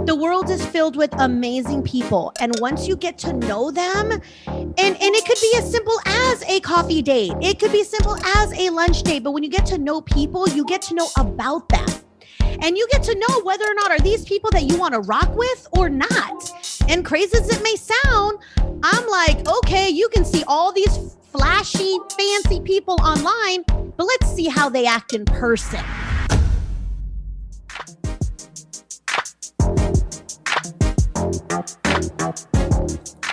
The world is filled with amazing people. And once you get to know them, and it could be as simple as a coffee date. It could be simple as a lunch date. But when you get to know people, you get to know about them. And you get to know whether or not are these people that you want to rock with or not. And crazy as it may sound, I'm like, okay, you can see all these flashy, fancy people online, but let's see how they act in person.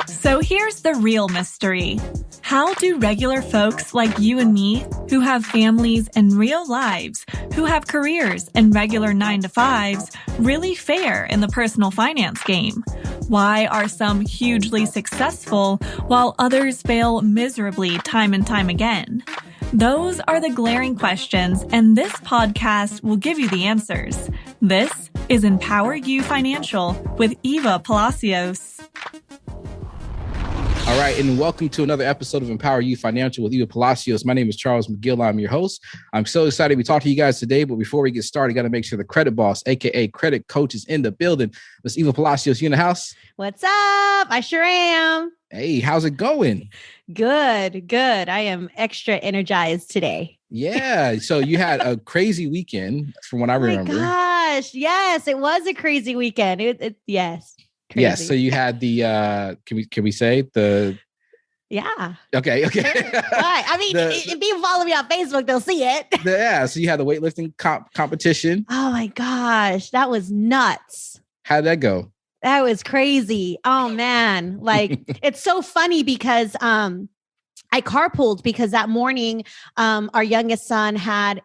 So here's the real mystery. How do regular folks like you and me, who have families and real lives, who have careers and regular 9-to-5s, really fare in the personal finance game? Why are some hugely successful while others fail miserably time and time again? Those are the glaring questions, and this podcast will give you the answers. This is EmpowerYou Financial with Eva Palacios. All right, and welcome to another episode of EmpowerYou Financial with Eva Palacios. My name is Charles McGill. I'm your host. I'm so excited to be talking to you guys today, but before we get started, got to make sure the credit boss, aka credit coach, is in the building. Miss Eva Palacios, you in the house? What's up? I sure am. Hey, how's it going? Good. I am extra energized today. Yeah, so you had a crazy weekend from what I remember. Oh my gosh, yes, it was a crazy weekend. Yes. Crazy. Yes, so you had the can we say the yeah. Okay. Right. I mean, if people follow me on Facebook, they'll see it. So you had the weightlifting competition. Oh my gosh, that was nuts. How did that go? That was crazy. Oh man, like it's so funny because I carpooled because that morning, our youngest son had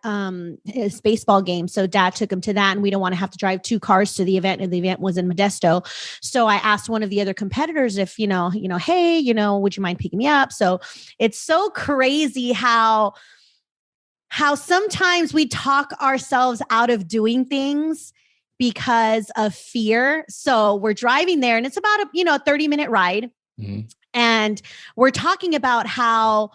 his baseball game. So dad took him to that, and we don't want to have to drive 2 cars to the event. And the event was in Modesto. So I asked one of the other competitors if, hey, would you mind picking me up? So it's so crazy how sometimes we talk ourselves out of doing things because of fear. So we're driving there, and it's about a 30-minute ride. Mm-hmm. And we're talking about how,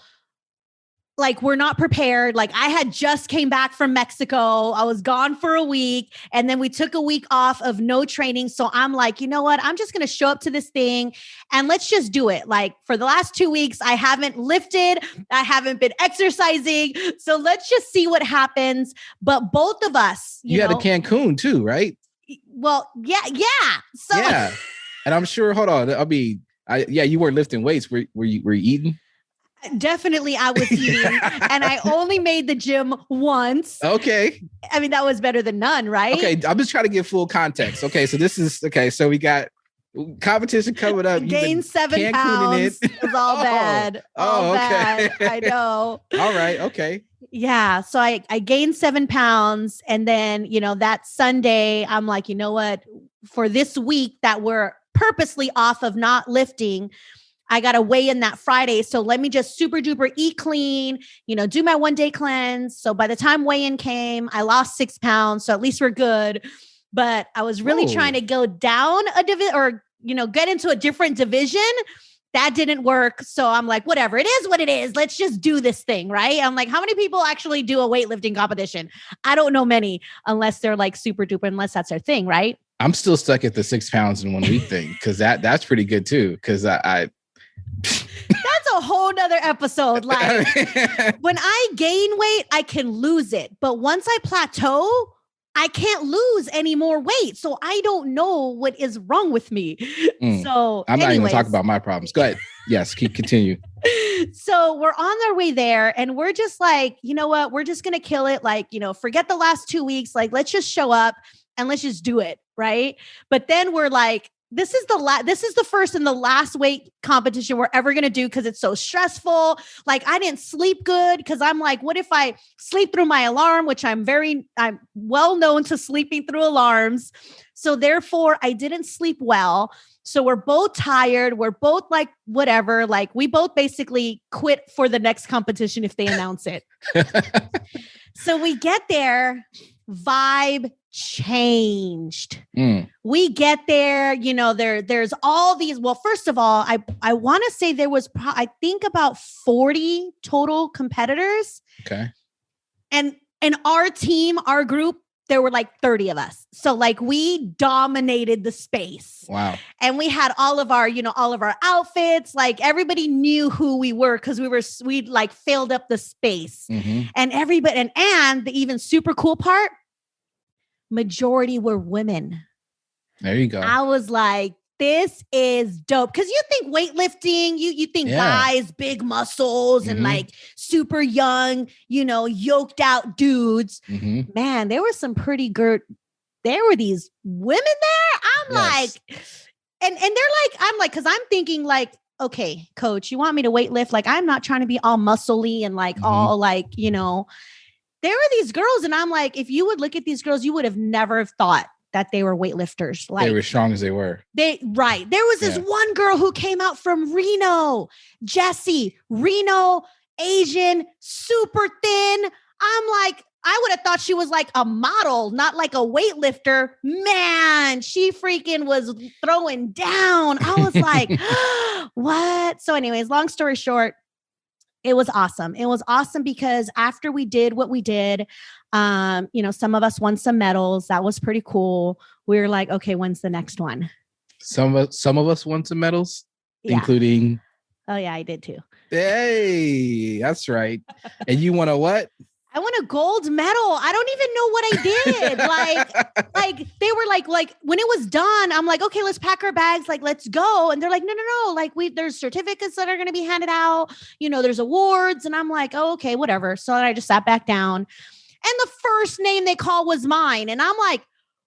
like, we're not prepared. Like, I had just came back from Mexico. I was gone for a week. And then we took a week off of no training. So I'm like, you know what? I'm just going to show up to this thing and let's just do it. Like, for the last 2 weeks, I haven't lifted. I haven't been exercising. So let's just see what happens. But both of us, you had a Cancun too, right? Well, yeah. So yeah. And I'm sure, hold on. You weren't lifting weights. Were you eating? Definitely, I was eating, and I only made the gym once. Okay. I mean, that was better than none, right? Okay, I'm just trying to give full context. Okay, so this is okay. So we got competition coming up. Gained 7 pounds. It was all bad. All bad. I know. All right. Okay. Yeah. So I gained 7 pounds, and then that Sunday, I'm like, you know what? For this week that we're purposely off of not lifting, I got to weigh in that Friday. So let me just super duper eat clean, do my 1-day cleanse. So by the time weigh-in came, I lost 6 pounds. So at least we're good. But I was really trying to go down a division or, get into a different division. That didn't work. So I'm like, whatever, it is what it is. Let's just do this thing. Right. I'm like, how many people actually do a weightlifting competition? I don't know many, unless they're like super duper, unless that's their thing. Right. I'm still stuck at the 6 pounds in 1 week thing. Cause that's pretty good too. Cause I that's a whole nother episode. Like when I gain weight, I can lose it. But once I plateau, I can't lose any more weight. So I don't know what is wrong with me. So I'm not even gonna talk about my problems. Go ahead. Yes, continue. So we're on our way there, and we're just like, you know what? We're just going to kill it. Like, forget the last 2 weeks. Like, let's just show up and let's just do it. Right. But then we're like, this is the first and the last weight competition we're ever going to do, because it's so stressful. Like, I didn't sleep good because I'm like, what if I sleep through my alarm, which I'm well known to sleeping through alarms. So therefore I didn't sleep well. So we're both tired. We're both like, whatever, like we both basically quit for the next competition if they announce it. So we get there, vibe changed. We get there, there's all these. Well, first of all, I want to say there was, I think about 40 total competitors. Okay. And our team, our group there were like 30 of us. So like we dominated the space. Wow. And we had all of our, all of our outfits. Like everybody knew who we were because we like filled up the space. Mm-hmm. And everybody, and the even super cool part, majority were women. There you go. I was like, this is dope. Cause you think weightlifting, you think guys, big muscles and like super young, yoked out dudes. Mm-hmm. Man, there were some pretty good, there were these women there. I'm like, and they're like, I'm like, cause I'm thinking like, okay, coach, you want me to weightlift? Like, I'm not trying to be all muscly and like all like, there were these girls. And I'm like, if you would look at these girls, you would have never thought that they were weightlifters. Like they were strong as they were. There was this one girl who came out from Reno, Jessie, Reno, Asian, super thin. I'm like, I would have thought she was like a model, not like a weightlifter. Man, she freaking was throwing down. I was like, what? So anyways, long story short, it was awesome. It was awesome because after we did what we did, some of us won some medals. That was pretty cool. We were like, okay, when's the next one? Some of us won some medals, including. Oh yeah, I did too. Hey, that's right. And you won a what? I won a gold medal. I don't even know what I did. like they were like when it was done, I'm like, okay, let's pack our bags. Like, let's go. And they're like, no. Like there's certificates that are going to be handed out. There's awards. And I'm like, oh, okay, whatever. So I just sat back down and the first name they called was mine. And I'm like,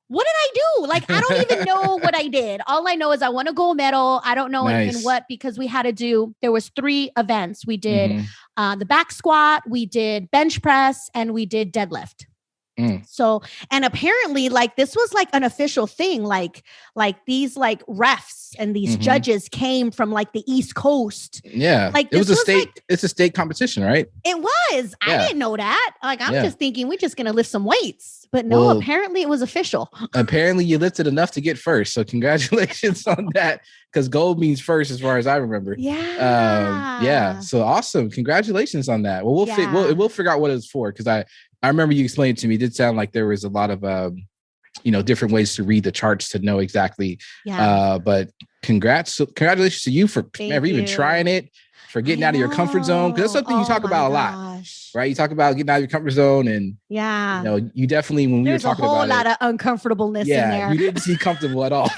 what did I do? Like, I don't even know what I did. All I know is I won a gold medal. I don't know in what, because we had to do, there was 3 events. We did the back squat, we did bench press, and we did deadlift. So, and apparently like this was like an official thing, like these like refs and these judges came from like the East Coast. Yeah. Like it was a state, it's a state competition, right? It was. Yeah. I didn't know that. Like, I'm just thinking we're just going to lift some weights, but no, apparently it was official. Apparently you lifted enough to get first. So congratulations on that. Because gold means first, as far as I remember. Yeah. So awesome. Congratulations on that. Well, we'll figure out what it's for. Because I remember you explained it to me. It did sound like there was a lot of, different ways to read the charts to know exactly. But congratulations to you for even trying it, for getting out of your comfort zone. Because that's something you talk about a lot, right? You talk about getting out of your comfort zone, and you definitely, when we were talking about it, there's a whole lot of uncomfortableness in there. You didn't seem comfortable at all.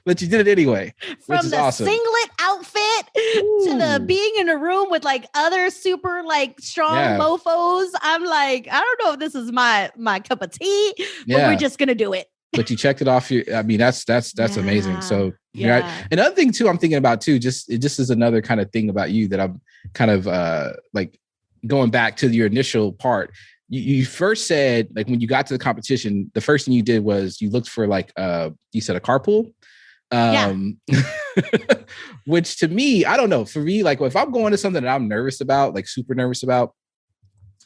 But you did it anyway. From the singlet outfit to the being in a room with like other super like strong mofos. I'm like, I don't know if this is my cup of tea, but we're just gonna do it. But you checked it off. That's amazing. So another thing too, I'm thinking about too, it just is another kind of thing about you that I'm kind of like going back to your initial part. You first said, like, when you got to the competition, the first thing you did was you looked for like you said a carpool. Which to me, I don't know, for me, like if I'm going to something that I'm nervous about, like super nervous about,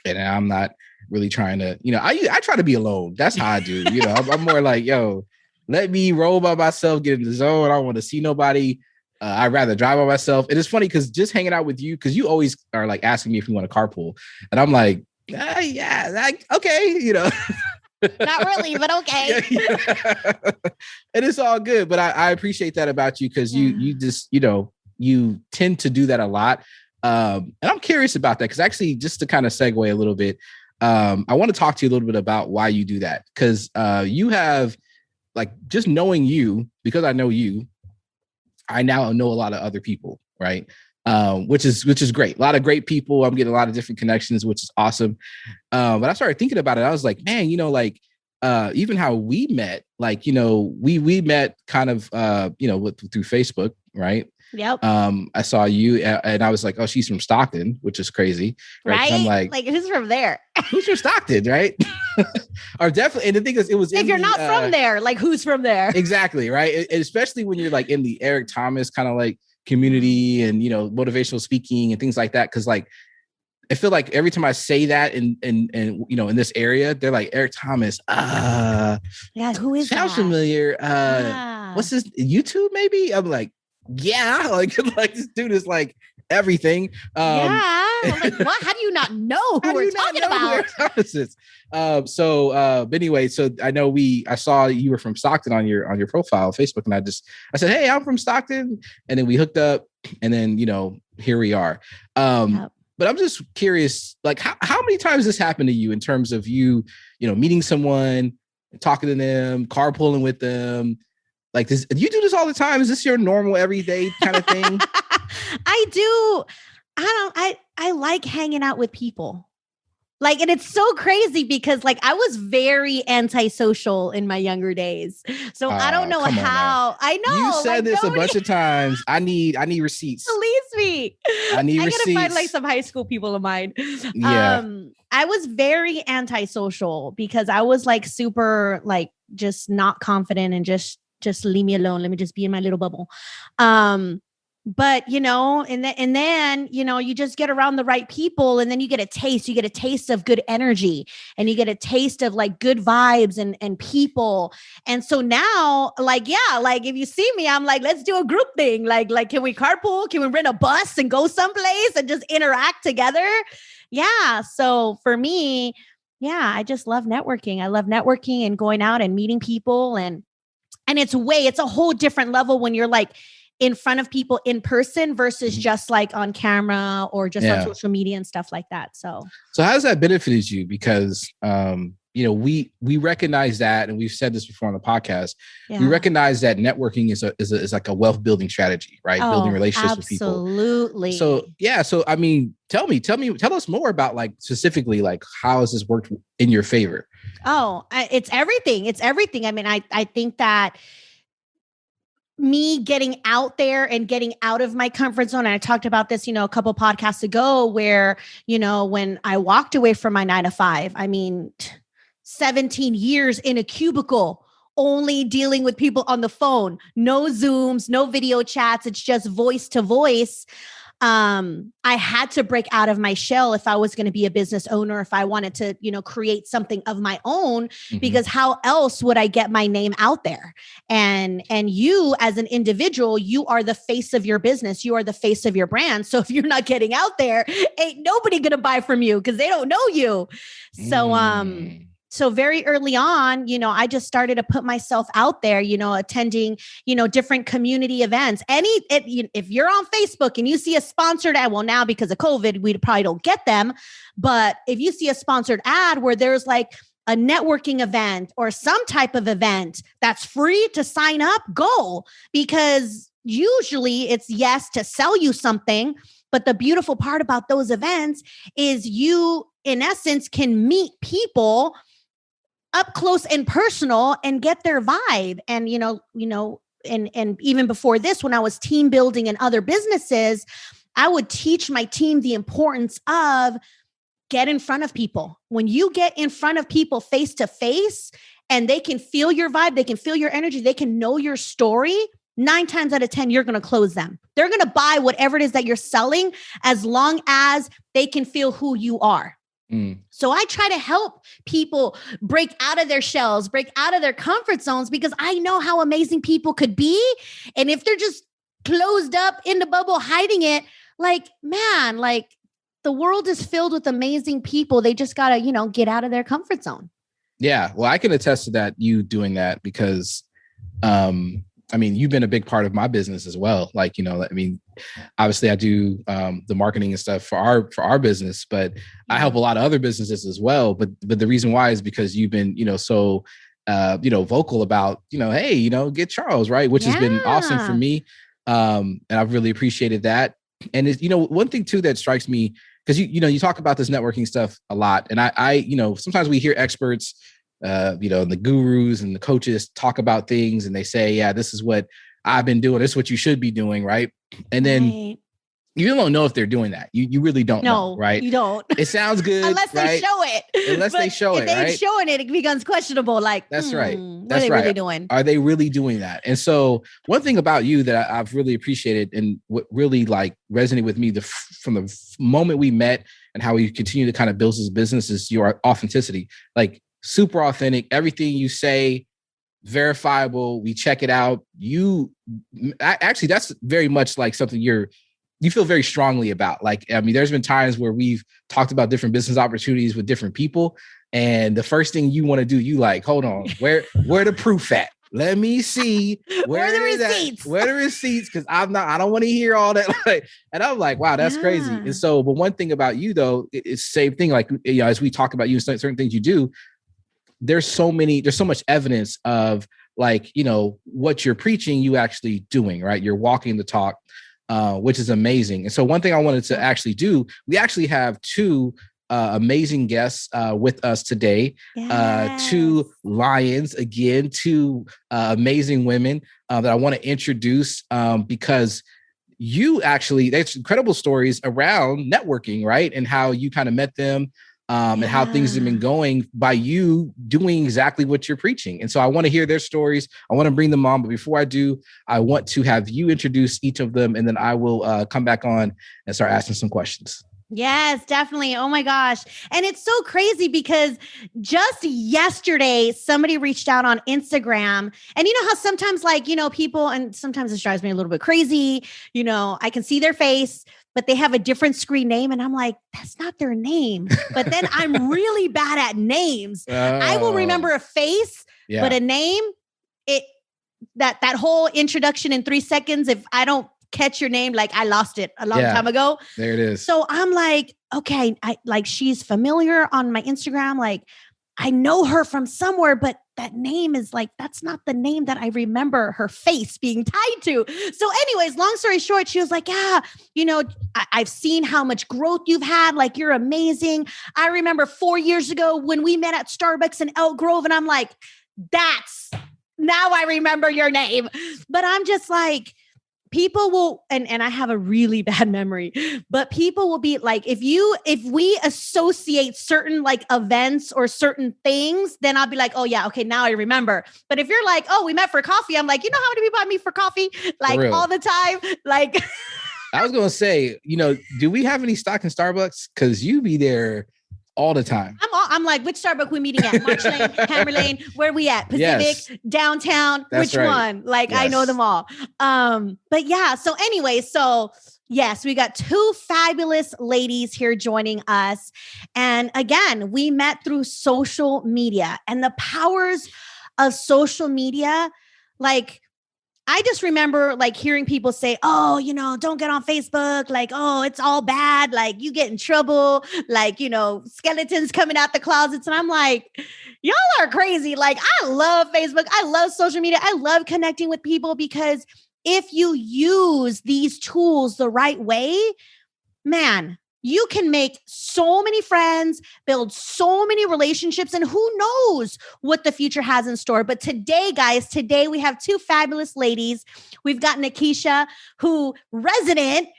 and I'm not really trying to, I try to be alone. That's how I do. I'm more like, yo, let me roll by myself, get in the zone. I don't want to see nobody. I'd rather drive by myself. And it's funny because just hanging out with you, because you always are like asking me if you want to carpool, and I'm like, okay, Not really, but okay. And it's all good. But I appreciate that about you, because you just, you tend to do that a lot. And I'm curious about that, because actually, just to kind of segue a little bit, I want to talk to you a little bit about why you do that. Because you have, like, just knowing you, because I know you, I now know a lot of other people, right? Which is great. A lot of great people. I'm getting a lot of different connections, which is awesome. But I started thinking about it. I was like, man, even how we met, like, we met kind of, through Facebook, right? Yep. I saw you and I was like, oh, she's from Stockton, which is crazy. Right? I'm like who's from there? Who's from Stockton, right? Or definitely. And the thing is, it was, if you're not from there, like, who's from there? Exactly. Right. And especially when you're like in the Eric Thomas kind of like community and, motivational speaking and things like that. Cause like, I feel like every time I say that in this area, they're like, Eric Thomas, who is sounds that? familiar. What's this, YouTube maybe? I'm like, yeah, like this dude is like everything. I'm like, what? How do you not know who we're talking about? But anyway, so I know I saw you were from Stockton on your profile on Facebook, and I said, hey, I'm from Stockton, and then we hooked up, and then here we are. But I'm just curious, like how many times this happened to you in terms of meeting someone, talking to them, carpooling with them, like this? You do this all the time? Is this your normal everyday kind of thing? I do. I like hanging out with people. Like, and it's so crazy because like I was very antisocial in my younger days. So I don't know how. I know you said this a bunch of times. I need receipts. Release me. I need receipts. I gotta find like some high school people of mine. Yeah. I was very antisocial because I was like super like just not confident and just leave me alone. Let me just be in my little bubble. But, and then, you just get around the right people and then you get a taste of good energy and you get a taste of like good vibes and people. And so now like, yeah, like if you see me, I'm like, let's do a group thing. Like, can we carpool? Can we rent a bus and go someplace and just interact together? Yeah. So for me, yeah, I just love networking. I love networking and going out and meeting people and it's a whole different level when you're like in front of people in person versus just like on camera or just on social media and stuff like that. So how has that benefited you? Because, we recognize that, and we've said this before on the podcast, we recognize that networking is like a wealth building strategy, right? Building relationships with people. Absolutely. So, yeah. So, I mean, tell us more about like specifically, like how has this worked in your favor? It's everything. It's everything. I mean, I think that me getting out there and getting out of my comfort zone. And I talked about this, a couple podcasts ago where, when I walked away from my 9-to-5, I mean, 17 years in a cubicle, only dealing with people on the phone, no Zooms, no video chats. It's just voice to voice. I had to break out of my shell if I was going to be a business owner, if I wanted to, create something of my own, because how else would I get my name out there? And you as an individual, you are the face of your business. You are the face of your brand. So if you're not getting out there, ain't nobody going to buy from you because they don't know you. So very early on, I just started to put myself out there, attending, different community events. If you're on Facebook and you see a sponsored ad, well, now because of COVID, we probably don't get them. But if you see a sponsored ad where there's like a networking event or some type of event that's free to sign up, go. Because usually it's yes to sell you something. But the beautiful part about those events is you, in essence, can meet people up close and personal and get their vibe. And, and even before this, when I was team building in other businesses, I would teach my team the importance of get in front of people. When you get in front of people face to face and they can feel your vibe, they can feel your energy, they can know your story, 9 times out of 10, you're going to close them. They're going to buy whatever it is that you're selling as long as they can feel who you are. So I try to help people break out of their shells, break out of their comfort zones, because I know how amazing people could be. And if they're just closed up in the bubble, hiding it, like, man, like the world is filled with amazing people. They just got to, get out of their comfort zone. Yeah. Well, I can attest to that, you doing that, because, you've been a big part of my business as well. Like, obviously I do the marketing and stuff for our business, but I help a lot of other businesses as well. But the reason why is because you've been, so, vocal about, hey, get Charles, right. Which has been awesome for me. And I've really appreciated that. And it's, one thing too, that strikes me, because, you talk about this networking stuff a lot. And I sometimes we hear experts, the gurus and the coaches talk about things and they say, yeah, this is what I've been doing. This is what you should be doing. Right. And then you don't know if they're doing that. You really don't know, right? You don't. It sounds good. Unless they show it. Unless they show it, right? If they ain't showing it, it becomes questionable. Like, that's right. What are they really doing? Are they really doing that? And so one thing about you that I've really appreciated and what really like resonated with me from the moment we met and how we continue to kind of build this business is your authenticity. Like, super authentic. Everything you say, verifiable. We check it out. Actually, that's very much like something you're you feel very strongly about. Like, I mean, there's been times where we've talked about different business opportunities with different people. And the first thing you want to do, you like, hold on, where the proof at? Let me see where the receipts. Where the receipts? Because I don't want to hear all that. And I'm like, wow, that's crazy. And so, but one thing about you though, it's the same thing. Like, you know, as we talk about you, certain things you do, there's so much evidence of like, you know, what you're preaching, you actually doing, right? You're walking the talk, which is amazing. And so one thing I wanted to actually do, we actually have two amazing guests with us today. Yes. Two lions, again, two amazing women that I want to introduce because you actually, there's incredible stories around networking, right? And how you kind of met them and how things have been going by you doing exactly what you're preaching. And so I want to hear their stories. I want to bring them on. But before I do, I want to have you introduce each of them, and then I will come back on and start asking some questions. Yes, definitely. Oh my gosh. And it's so crazy because just yesterday, somebody reached out on Instagram, and you know how sometimes like, you know, people, and sometimes this drives me a little bit crazy, you know, I can see their face, but they have a different screen name. And I'm like, that's not their name. But then I'm really bad at names. I will remember a face, but a name, that whole introduction in 3 seconds, if I don't catch your name, like I lost it a long time ago. There it is. So I'm like, okay, she's familiar on my Instagram. Like I know her from somewhere, but that name is like, that's not the name that I remember her face being tied to. So anyways, long story short, she was like, yeah, you know, I've seen how much growth you've had. Like you're amazing. I remember 4 years ago when we met at Starbucks in Elk Grove, and I'm like, now I remember your name. But I'm just like, people will, and I have a really bad memory, but people will be like, if we associate certain like events or certain things, then I'll be like, oh yeah, okay, now I remember. But if you're like, oh, we met for coffee, I'm like, you know how many people I meet for coffee? Like all the time? Like, I was going to say, you know, do we have any stock in Starbucks? Because you be there all the time. I'm like, which Starbucks we meeting at? March Lane, Hammer Lane, where we at? Pacific, downtown, that's which one? Like, I know them all. But yeah, so anyway, yes, we got two fabulous ladies here joining us. And again, we met through social media, and the powers of social media. Like, I just remember like hearing people say, oh, you know, don't get on Facebook. Like, oh, it's all bad. Like you get in trouble. Like, you know, skeletons coming out the closets. And I'm like, y'all are crazy. Like, I love Facebook. I love social media. I love connecting with people, because if you use these tools the right way, man, you can make so many friends, build so many relationships, and who knows what the future has in store. But today, guys, we have two fabulous ladies. We've got Nikisha, who resident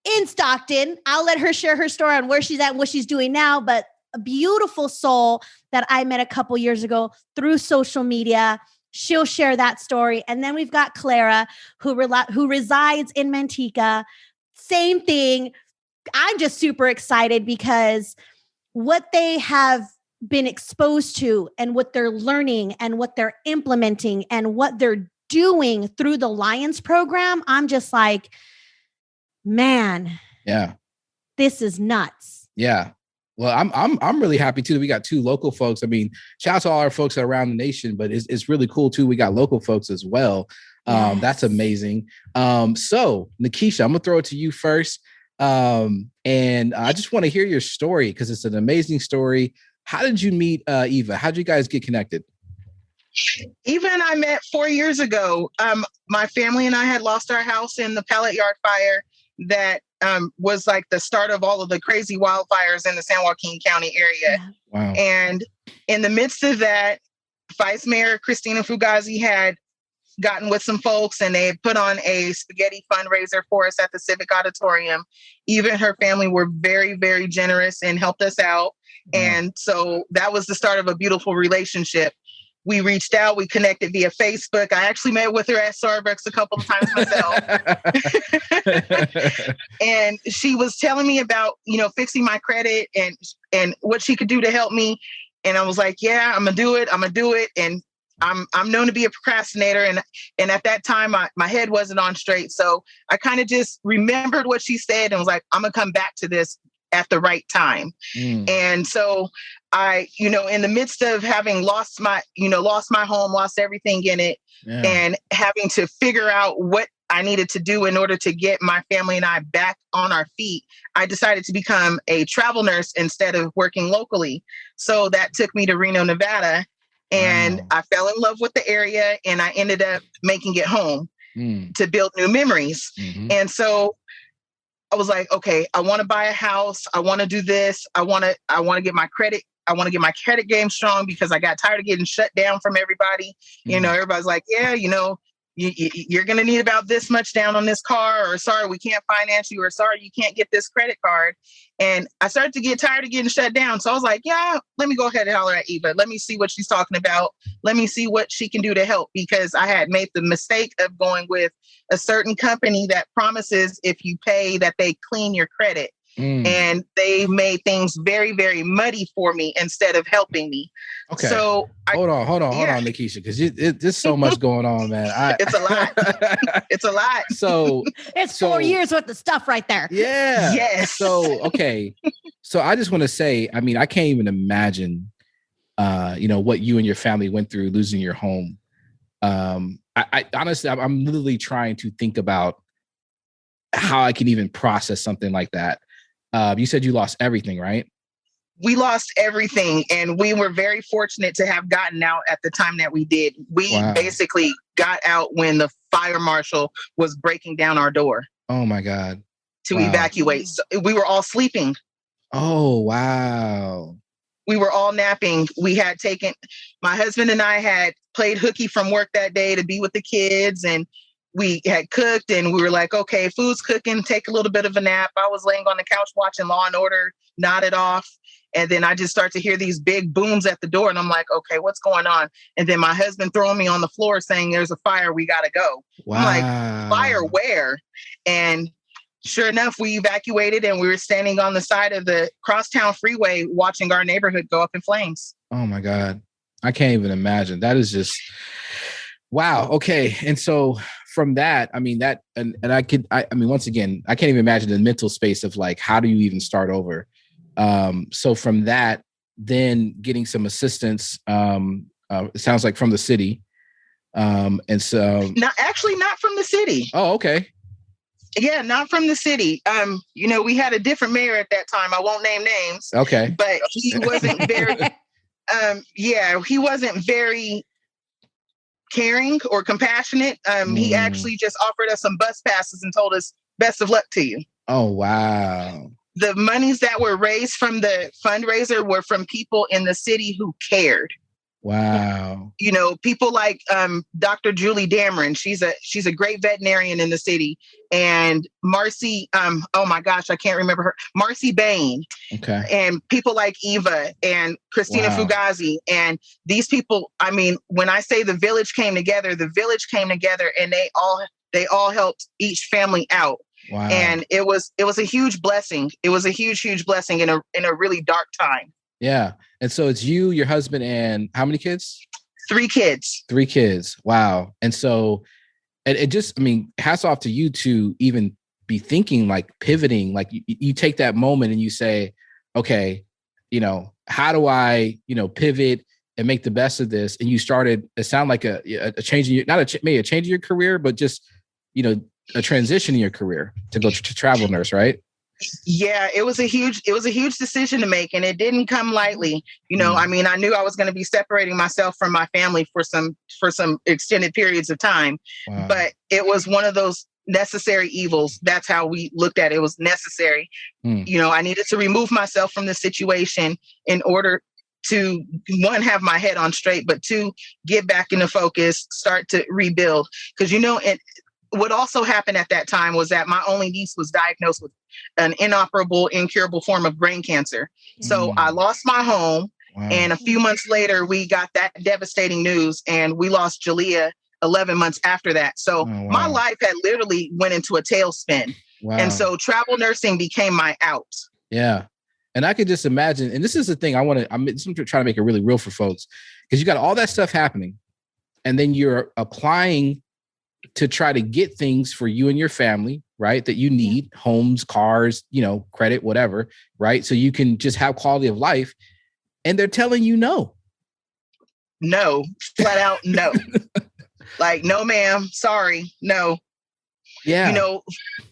in Stockton. I'll let her share her story on where she's at and what she's doing now, but a beautiful soul that I met a couple years ago through social media. She'll share that story. And then we've got Clara, who resides in Manteca. Same thing. I'm just super excited because what they have been exposed to and what they're learning and what they're implementing and what they're doing through the Lions program, I'm just like, man, this is nuts. Yeah. Well, I'm really happy too that we got two local folks. I mean, shout out to all our folks around the nation, but it's really cool too. We got local folks as well. That's amazing. So Nikisha, I'm gonna throw it to you first. And I just want to hear your story because it's an amazing story. How did you meet Eva? How did you guys get connected? Eva and I met 4 years ago. My family and I had lost our house in the pallet yard fire that was like the start of all of the crazy wildfires in the San Joaquin County area. Yeah. Wow. And in the midst of that, Vice Mayor Christina Fugazi had gotten with some folks and they had put on a spaghetti fundraiser for us at the Civic Auditorium. Eva and her family were very, very generous and helped us out. And so that was the start of a beautiful relationship. We reached out, we connected via Facebook. I actually met with her at Starbucks a couple of times myself. And she was telling me about, you know, fixing my credit and what she could do to help me. And I was like, yeah, I'm gonna do it. And I'm known to be a procrastinator, and at that time my head wasn't on straight. So I kind of just remembered what she said and was like, I'm gonna come back to this at the right time. And so I, in the midst of having lost my home, lost everything in it, and having to figure out what I needed to do in order to get my family and I back on our feet, I decided to become a travel nurse instead of working locally. So that took me to Reno, Nevada. And I fell in love with the area, and I ended up making it home to build new memories. And so I was like, okay, I want to buy a house. I want to do this. I want to get my credit. I want to get my credit game strong because I got tired of getting shut down from everybody. Everybody's like, yeah, you're going to need about this much down on this car, or sorry, we can't finance you, or sorry, you can't get this credit card. And I started to get tired of getting shut down. So I was like, yeah, let me go ahead and holler at Eva. Let me see what she's talking about. Let me see what she can do to help, because I had made the mistake of going with a certain company that promises if you pay that they clean your credit. And they made things very, very muddy for me instead of helping me. Okay. So hold on, Nikisha, because there's so much going on, man. It's a lot. It's a lot. So it's 4 years worth of stuff right there. Yeah. Yes. So, okay. So I just want to say, I mean, I can't even imagine, what you and your family went through losing your home. I honestly, I'm literally trying to think about how I can even process something like that. You said you lost everything, right? We lost everything, and we were very fortunate to have gotten out at the time that we did. We basically got out when the fire marshal was breaking down our door. Oh my God. To evacuate. So we were all sleeping. Oh, wow. We were all napping. My husband and I had played hooky from work that day to be with the kids, and we had cooked, and we were like, okay, food's cooking, take a little bit of a nap. I was laying on the couch watching Law and Order, nodded off. And then I just start to hear these big booms at the door. And I'm like, okay, what's going on? And then my husband throwing me on the floor saying, there's a fire, we got to go. Wow. I'm like, fire where? And sure enough, we evacuated, and we were standing on the side of the crosstown freeway watching our neighborhood go up in flames. Oh my God. I can't even imagine. That is just, wow. Okay. And so from that, I mean, once again, I can't even imagine the mental space of like, how do you even start over? So from that, then getting some assistance, it sounds like from the city. And so not from the city. Oh, okay. Yeah, not from the city. We had a different mayor at that time. I won't name names. Okay. But he wasn't very, he wasn't very caring or compassionate. He actually just offered us some bus passes and told us, best of luck to you. Oh, wow. The monies that were raised from the fundraiser were from people in the city who cared. Wow. People like Dr. Julie Dameron. She's a great veterinarian in the city. And Marcy, oh my gosh, I can't remember her. Marcy Bain. Okay. And people like Eva and Christina Fugazi. And these people, I mean, when I say the village came together, and they all helped each family out. Wow. And it was a huge blessing. It was a huge blessing in a really dark time. Yeah. And so it's you, your husband, and how many kids? 3 kids. 3 kids. Wow. And so it just, I mean, hats off to you to even be thinking like pivoting, like you take that moment and you say, okay, how do I, pivot and make the best of this? And you started, it sounded like a change in maybe a change in your career, but just, a transition in your career to go to travel nurse, right? Yeah, it was a huge decision to make, and it didn't come lightly. I mean, I knew I was going to be separating myself from my family for some extended periods of time, but it was one of those necessary evils. That's how we looked at it. It was necessary. I needed to remove myself from the situation in order to, 1, have my head on straight, but 2, get back into focus, start to rebuild. Because, what also happened at that time was that my only niece was diagnosed with an inoperable, incurable form of brain cancer. So I lost my home. Wow. And a few months later, we got that devastating news, and we lost Jalea 11 months after that. So my life had literally went into a tailspin. Wow. And so travel nursing became my out. Yeah. And I could just imagine, and this is the thing I'm trying to make it really real for folks, because you got all that stuff happening. and then you're applying to try to get things for you and your family, right? That you need, homes, cars, credit, whatever, right? So you can just have quality of life. And they're telling you no. No, flat out no. Like, no, ma'am, sorry, no. Yeah.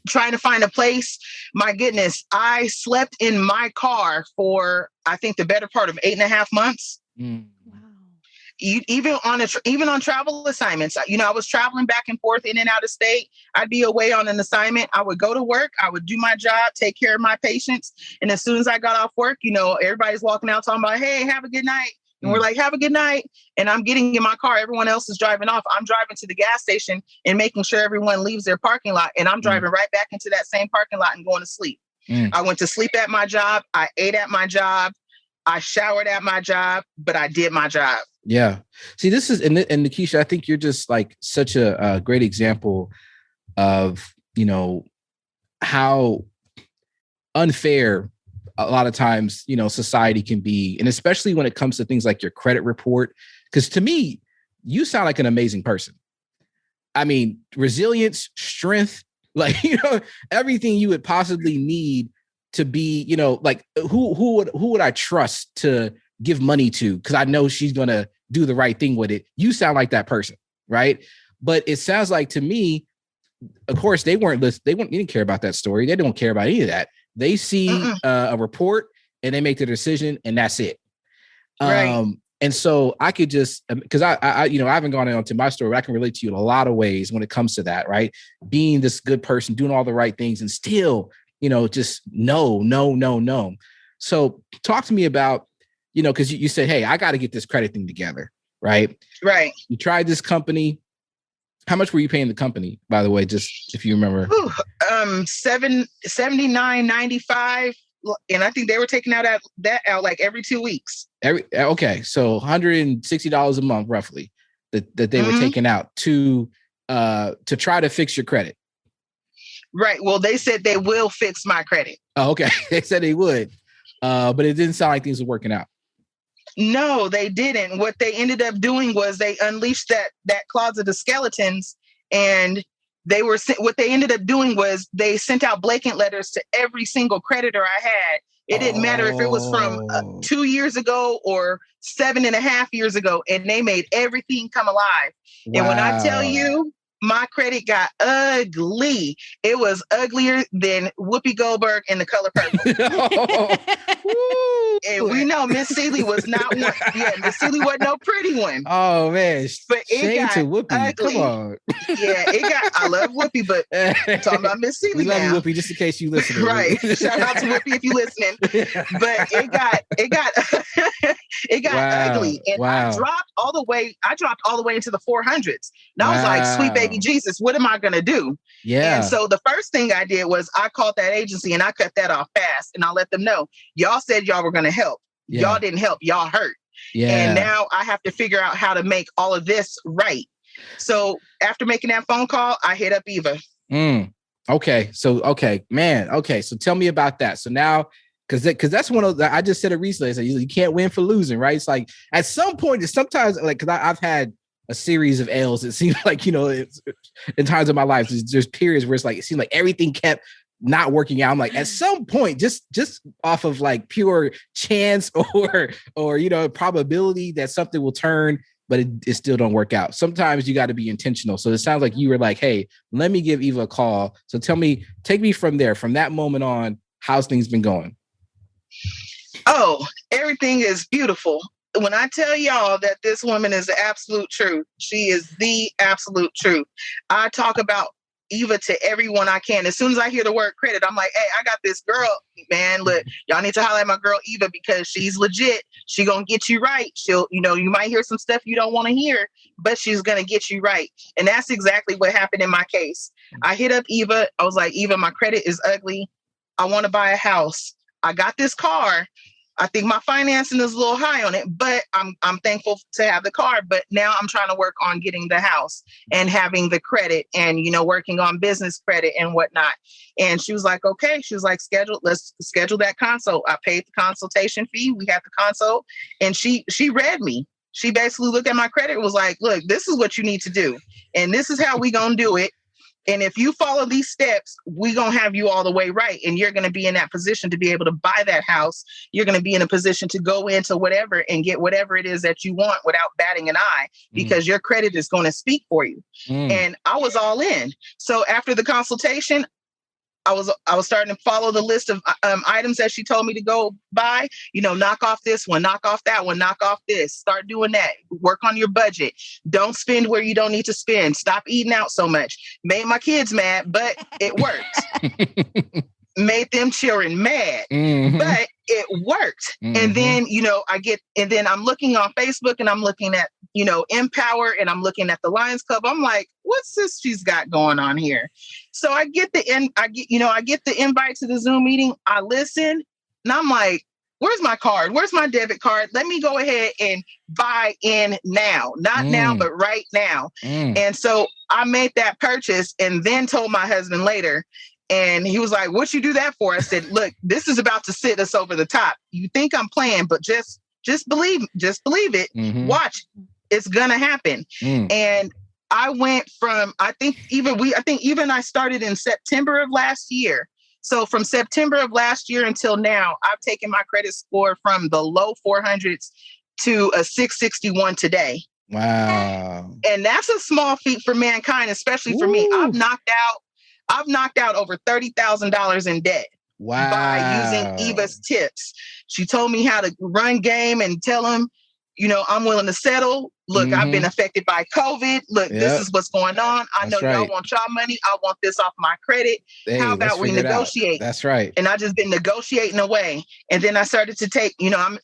Trying to find a place. My goodness, I slept in my car for, I think, the better part of 8.5 months. Mm. Even on travel assignments, I was traveling back and forth in and out of state. I'd be away on an assignment. I would go to work. I would do my job, take care of my patients. And as soon as I got off work, everybody's walking out talking about, hey, have a good night. And we're like, have a good night. And I'm getting in my car. Everyone else is driving off. I'm driving to the gas station and making sure everyone leaves their parking lot. And I'm driving right back into that same parking lot and going to sleep. I went to sleep at my job. I ate at my job. I showered at my job, but I did my job. Yeah. See, this is, and Nikisha, I think you're just like such a great example of, how unfair a lot of times, society can be. And especially when it comes to things like your credit report, because to me, you sound like an amazing person. I mean, resilience, strength, like, everything you would possibly need to be, like who would I trust to give money to? Because I know she's going to do the right thing with it. You sound like that person, right? But it sounds like to me, of course, they didn't care about that story. They don't care about any of that. They see a report and they make their decision, and that's it. Right. And so I could just, because I haven't gone into my story, but I can relate to you in a lot of ways when it comes to that, right? Being this good person, doing all the right things, and still, just no. So talk to me about, because you said, hey, I got to get this credit thing together, right? Right. You tried this company. How much were you paying the company, by the way, just if you remember? $79.95, and I think they were taking out like every 2 weeks. Okay, so $160 a month, roughly, that they were taking out to try to fix your credit. Right. Well, they said they will fix my credit. Oh, okay. They said they would, but it didn't sound like things were working out. No, they didn't. What they ended up doing was they unleashed that closet of skeletons, and what they ended up doing was they sent out blanket letters to every single creditor I had. It didn't matter if it was from 2 years ago or 7.5 years ago, and they made everything come alive. Wow. And when I tell you, my credit got ugly. It was uglier than Whoopi Goldberg in The Color Purple. And we know Miss Seeley was not one. Yeah, Miss Seeley wasn't no pretty one. Oh man, but it shame got to Whoopi. Ugly. Come on. Yeah, I love Whoopi, but I'm talking about Miss Seeley. We love now. you, Whoopi, just in case you listen. Right. Shout out to Whoopi if you listening. But it got ugly, and I dropped all the way into the 400s. And I was like, sweet baby Jesus, what am I gonna do? Yeah. And so the first thing I did was I called that agency and I cut that off fast, and I let them know, y'all said y'all were gonna help. Yeah. Y'all didn't help. Y'all hurt. Yeah. And now I have to figure out how to make all of this right. So after making that phone call, I hit up Eva. Okay. So, man. Okay. So tell me about that. So now, because that's one of the, I just said it recently. I said, you can't win for losing, right? It's like at some point, it's sometimes like, because I've had a series of L's. It seems like, it's, in times of my life, there's periods where it's like, it seemed like everything kept not working out. I'm like, at some point, just off of like pure chance or probability that something will turn, but it still don't work out. Sometimes you got to be intentional. So it sounds like you were like, hey, let me give Eva a call. So take me from there, from that moment on, how's things been going? Oh, everything is beautiful. When I tell y'all that this woman is the absolute truth, she is the absolute truth. I talk about Eva to everyone I can. As soon as I hear the word credit, I'm like, hey, I got this girl, man. Look, y'all need to highlight my girl Eva because she's legit. She gonna get you right. She'll, you might hear some stuff you don't want to hear, but she's gonna get you right. And that's exactly what happened in my case. I hit up Eva. I was like, Eva, my credit is ugly. I want to buy a house. I got this car. I think my financing is a little high on it, but I'm thankful to have the car. But now I'm trying to work on getting the house and having the credit and, working on business credit and whatnot. And she was like, okay. She was like, let's schedule that consult. I paid the consultation fee. We had the consult and she read me. she basically looked at my credit and was like, look, this is what you need to do. And this is how we going to do it. And if you follow these steps, we going to have you all the way right. And you're going to be in that position to be able to buy that house. You're going to be in a position to go into whatever and get whatever it is that you want without batting an eye, because your credit is going to speak for you. And I was all in. So after the consultation, I was starting to follow the list of items that she told me to go buy, knock off this one, knock off that one, knock off this, start doing that, work on your budget. Don't spend where you don't need to spend. Stop eating out so much. Made my kids mad, but it worked. Made them children mad, but it worked. And then, and then I'm looking on Facebook and I'm looking at, Empower, and I'm looking at the Lions Club. I'm like, what's this she's got going on here? So I get the invite to the Zoom meeting. I listen and I'm like, where's my card? Where's my debit card? Let me go ahead and buy in now, not now, but right now. And so I made that purchase and then told my husband later. And he was like, what you do that for? I said, look, this is about to sit us over the top. You think I'm playing, but just believe it. Watch, it's going to happen. And I went from, I think even I started in September of last year. So from September of last year until now, I've taken my credit score from the low 400s to a 661 today. Wow. And that's a small feat for mankind, especially for me. I've knocked out over $30,000 in debt by using Eva's tips. She told me how to run game and tell them, I'm willing to settle. Look, I've been affected by COVID. Look, this is what's going on. I know y'all want y'all money. I want this off my credit. How about we negotiate? That's right. And I just been negotiating away. And then I started to take,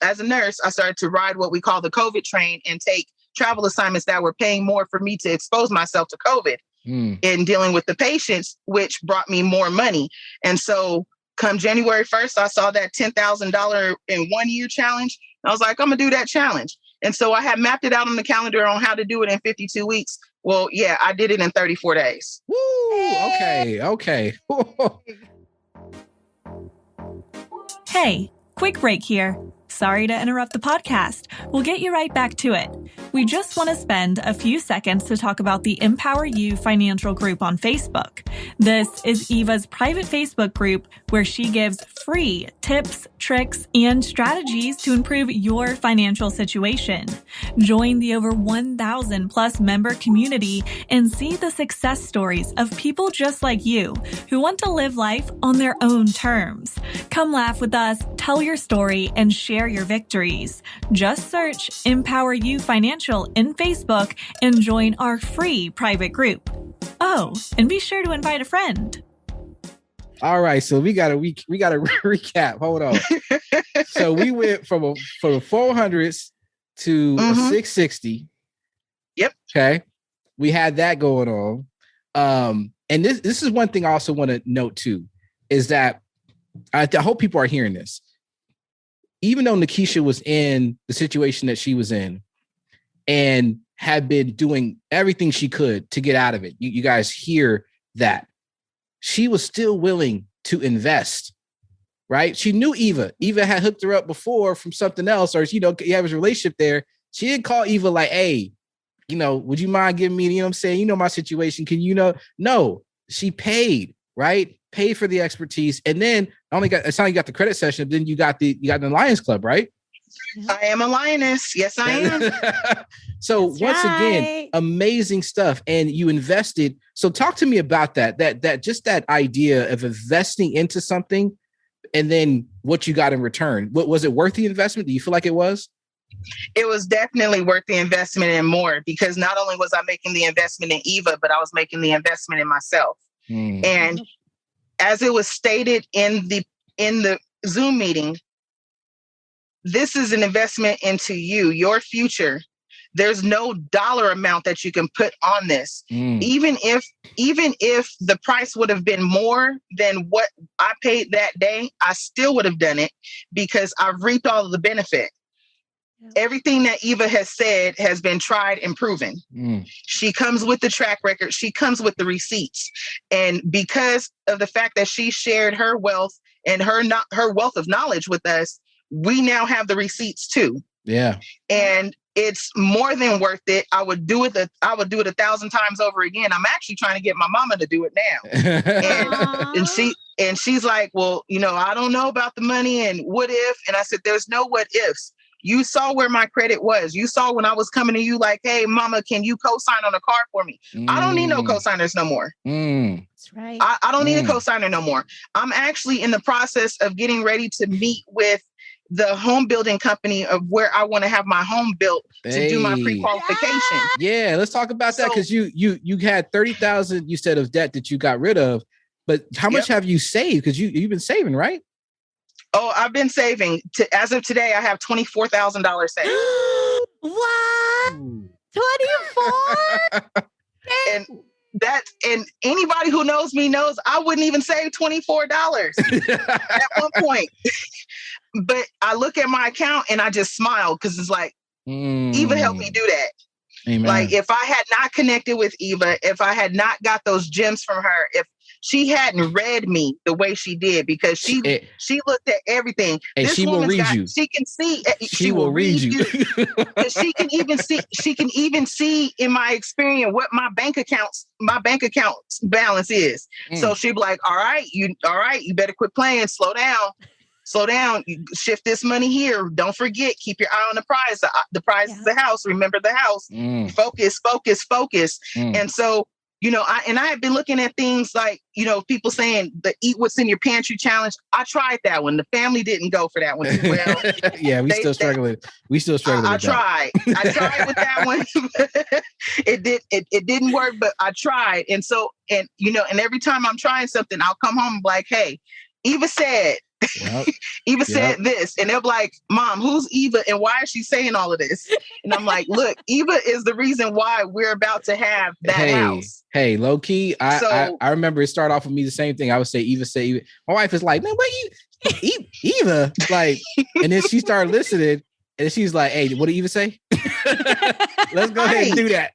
as a nurse, I started to ride what we call the COVID train and take travel assignments that were paying more for me to expose myself to COVID. In dealing with the patients, which brought me more money. And so come January 1st, I saw that $10,000 in 1 year challenge. I was like, I'm going to do that challenge. And so I had mapped it out on the calendar on how to do it in 52 weeks. Well, yeah, I did it in 34 days. Woo! Okay. Hey, quick break here. Sorry to interrupt the podcast. We'll get you right back to it. We just want to spend a few seconds to talk about the EmpowerYou financial group on Facebook. This is Eva's private Facebook group where she gives free tips, tricks, and strategies to improve your financial situation. Join the over 1,000 plus member community and see the success stories of people just like you who want to live life on their own terms. Come laugh with us, tell your story, and share your victories. Just search EmpowerYou Financial in Facebook and join our free private group. Oh, and be sure to invite a friend. All right, so we got to recap. Hold on. So we went from the 400s to a 660. Yep. Okay. We had that going on. And this is one thing I also want to note too, is that I hope people are hearing this. Even though Nikisha was in the situation that she was in and had been doing everything she could to get out of it, you guys hear that. She was still willing to invest, right? She knew Eva. Eva had hooked her up before from something else, or, you have a relationship there. She didn't call Eva like, hey, would you mind giving me, what I'm saying? My situation. Can No, she paid, right? Paid for the expertise. And then it's not you got the credit session, then you got the Lions Club, right? I am a lioness. Yes, I am. So once again, amazing stuff. And you invested. So talk to me about that just that idea of investing into something and then what you got in return. What was it worth the investment? Do you feel like it was? It was definitely worth the investment and more, because not only was I making the investment in Eva, but I was making the investment in myself. And as it was stated in the Zoom meeting, this is an investment into you, your future. There's no dollar amount that you can put on this. Even if the price would have been more than what I paid that day, I still would have done it because I've reaped all of the benefit. Everything that Eva has said has been tried and proven. She comes with the track record. She comes with the receipts. And because of the fact that she shared her wealth and her wealth of knowledge with us, we now have the receipts too. Yeah. And it's more than worth it. I would do it 1,000 times over again. I'm actually trying to get my mama to do it now. and she's like, well, I don't know about the money and what if, and I said, there's no what ifs. You saw where my credit was. You saw when I was coming to you like, hey, mama, can you co-sign on a car for me? I don't need no co-signers no more. That's right. I don't need a co-signer no more. I'm actually in the process of getting ready to meet with the home building company of where I want to have my home built to do my pre-qualification. Yeah, let's talk about that, because you had 30,000, you said, of debt that you got rid of, but how much have you saved? Because you've been saving, right? Oh, I've been saving. As of today, I have $24,000 saved. What? 24? And anybody who knows me knows I wouldn't even save $24 at one point. But I look at my account and I just smile because it's like, Eva helped me do that. Amen. Like if I had not connected with Eva, if I had not got those gems from her, if she hadn't read me the way she did, because she looked at everything. And she will read you. She can see. She will read you. She can even see. She can even see in my experience what my bank account balance is. So she'd be like, "All right, you better quit playing. Slow down. You shift this money here. Don't forget. Keep your eye on the prize. The prize is the house. Remember the house. Focus. And so, I had been looking at things like, people saying the eat what's in your pantry challenge. I tried that one. The family didn't go for that one too well. Yeah, we still struggling. I tried with that one. It didn't work, but I tried. And so, and every time I'm trying something, I'll come home and be like, hey, Eva said, Eva said this, and they're like, Mom, who's Eva and why is she saying all of this? And I'm like, look, Eva is the reason why we're about to have that house. Hey, low key, I remember it started off with me the same thing. I would say Eva. My wife is like, man, what you Eva? Like, and then she started listening. And she's like, hey, what did Eva say? Let's go ahead and do that.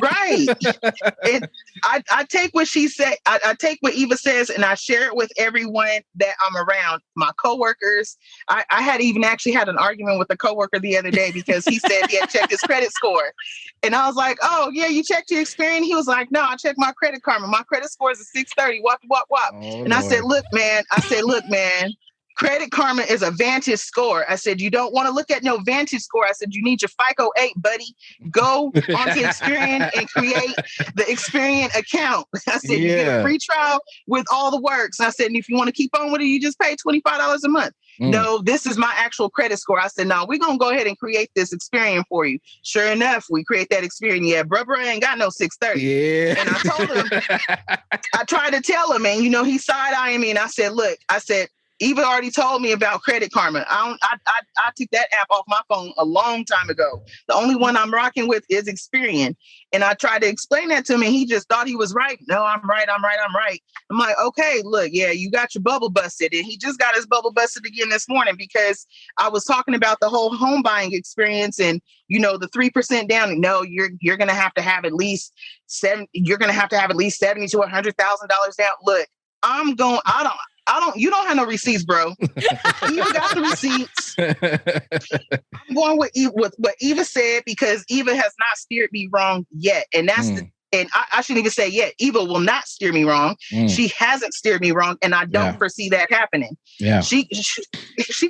Right. And I take what she said. I take what Eva says and I share it with everyone that I'm around. My coworkers. I had even actually had an argument with a coworker the other day because he said he had checked his credit score. And I was like, oh, yeah, you checked your Experian? He was like, no, I checked my Credit Karma. My credit score is a 630. What? Oh, and I said, look, man. Credit Karma is a Vantage score. I said, you don't want to look at no Vantage score. I said, you need your FICO 8, buddy. Go onto Experian and create the Experian account. I said, you get a free trial with all the works. I said, and if you want to keep on with it, you just pay $25 a month. No, this is my actual credit score. I said, no, we're going to go ahead and create this Experian for you. Sure enough, we create that Experian. Yeah, brother ain't got no 630. Yeah. And I told him, I tried to tell him, and, he side-eyeing me. And I said, look, Eva already told me about Credit Karma. I took that app off my phone a long time ago. The only one I'm rocking with is Experian. And I tried to explain that to him, and he just thought he was right. No, I'm right. I'm like, okay, look, yeah, you got your bubble busted. And he just got his bubble busted again this morning because I was talking about the whole home buying experience and, the 3% down. No, you're going to have to have at least $70 to $100,000 down. Look, you don't have no receipts, bro. Eva got the receipts. I'm going with what Eva said because Eva has not steered me wrong yet. And that's and I shouldn't even say yet. Eva will not steer me wrong. She hasn't steered me wrong. And I don't foresee that happening. Yeah. She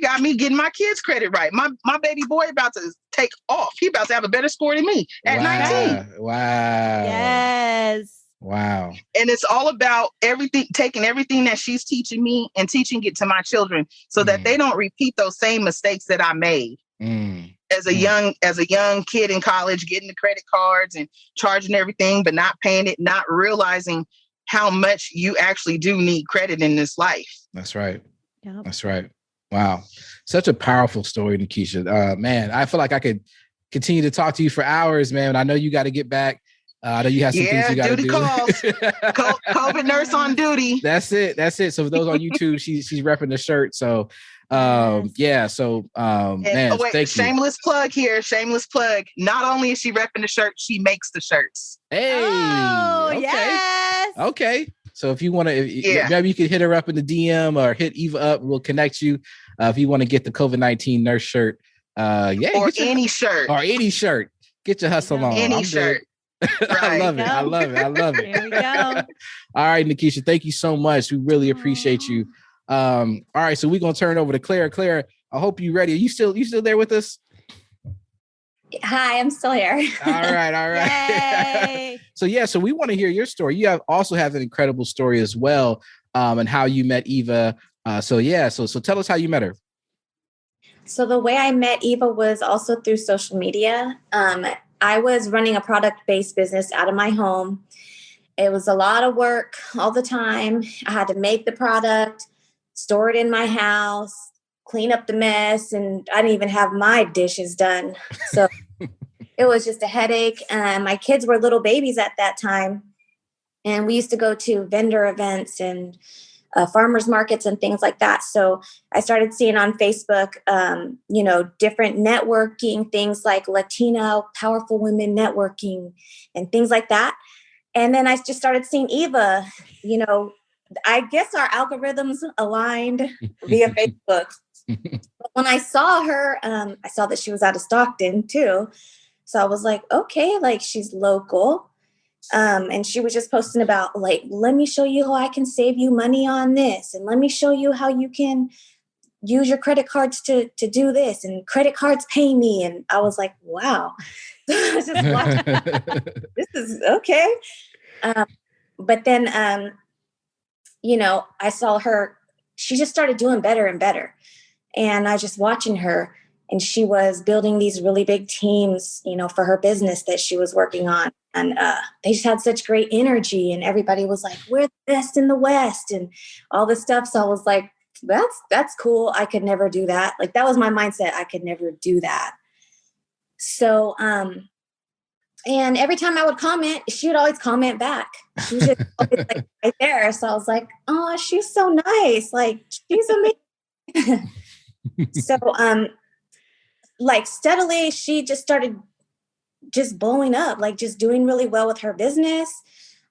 got me getting my kids' credit right. My baby boy about to take off. He about to have a better score than me at 19. Wow. Yes. Wow. And it's all about taking everything that she's teaching me and teaching it to my children so that they don't repeat those same mistakes that I made as a young kid in college, getting the credit cards and charging everything, but not paying it, not realizing how much you actually do need credit in this life. That's right. Yep. That's right. Wow. Such a powerful story, Nikisha. Man, I feel like I could continue to talk to you for hours, man. I know you got to get back. I know you have some things you got to do. Calls. COVID nurse on duty. That's it. So for those on YouTube, she's repping the shirt. So, man, thank you. Shameless plug here. Shameless plug. Not only is she repping the shirt, she makes the shirts. Hey. Oh, okay. yes. Okay. So if you want to, maybe you could hit her up in the DM or hit Eva up. We'll connect you. If you want to get the COVID-19 nurse shirt, Yeah, or any shirt. Or any shirt. Get your hustle on. Any shirt. Right. I love it. I love it. I love it. Here we go. All right, Nikisha, thank you so much. We really appreciate you. All right, so we're gonna turn it over to Claire. Claire, I hope you're ready. Are you still there with us? Hi, I'm still here. All right. So we want to hear your story. You also have an incredible story as well, and how you met Eva. So tell us how you met her. So the way I met Eva was also through social media. I was running a product-based business out of my home. It was a lot of work all the time. I had to make the product, store it in my house, clean up the mess, and I didn't even have my dishes done. So it was just a headache. My kids were little babies at that time, and we used to go to vendor events and farmers markets and things like that. So I started seeing on Facebook, different networking things like Latino Powerful Women Networking and things like that. And then I just started seeing Eva. I guess our algorithms aligned via Facebook. But when I saw her, I saw that she was out of Stockton too. So I was like, okay, like she's local. And she was just posting about like, let me show you how I can save you money on this. And let me show you how you can use your credit cards to do this, and credit cards pay me. And I was like, wow, I was just watching. This is okay. But then, I saw her, she just started doing better and better. And I was just watching her, and she was building these really big teams, for her business that she was working on. And they just had such great energy, and everybody was like, we're the best in the West and all this stuff. So I was like, that's cool. I could never do that. Like, that was my mindset. I could never do that. So, and every time I would comment, she would always comment back. She was just always like right there. So I was like, oh, she's so nice. Like, she's amazing. So, like steadily, she just started just blowing up, like just doing really well with her business.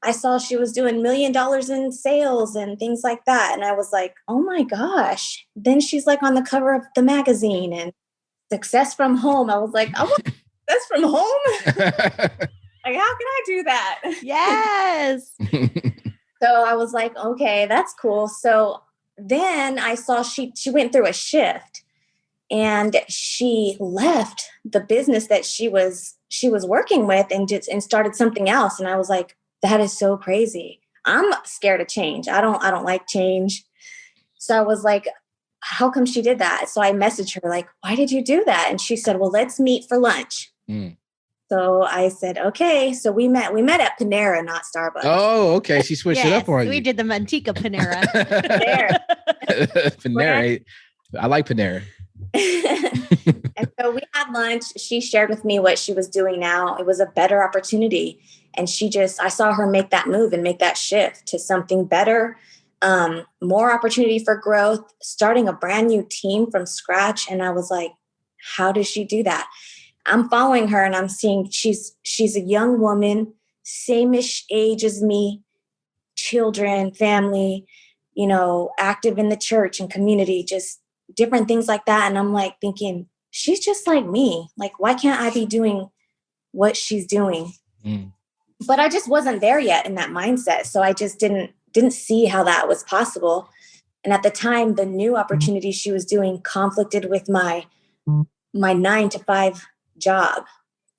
I saw she was doing $1 million in sales and things like that. And I was like, oh my gosh. Then she's like on the cover of the magazine and Success from Home. I was like, I want success from home. Like, how can I do that? Yes. So I was like, okay, that's cool. So then I saw she went through a shift, and she left the business that she was working with and started something else. And I was like, that is so crazy. I'm scared of change. I don't like change. So I was like, how come she did that? So I messaged her like, why did you do that? And she said, well, let's meet for lunch. So I said, okay. So we met at Panera, not Starbucks. Oh, okay. She switched it up for you. We did the Manteca Panera. Panera. I like Panera. And so we had lunch. She shared with me what she was doing now. It was a better opportunity. And I saw her make that move and make that shift to something better, more opportunity for growth, starting a brand new team from scratch. And I was like, how does she do that? I'm following her and I'm seeing she's a young woman, same-ish age as me, children, family, active in the church and community, just different things like that. And I'm like thinking, she's just like me. Like, why can't I be doing what she's doing? But I just wasn't there yet in that mindset. So I just didn't see how that was possible. And at the time, the new opportunity she was doing conflicted with my 9-to-5 job.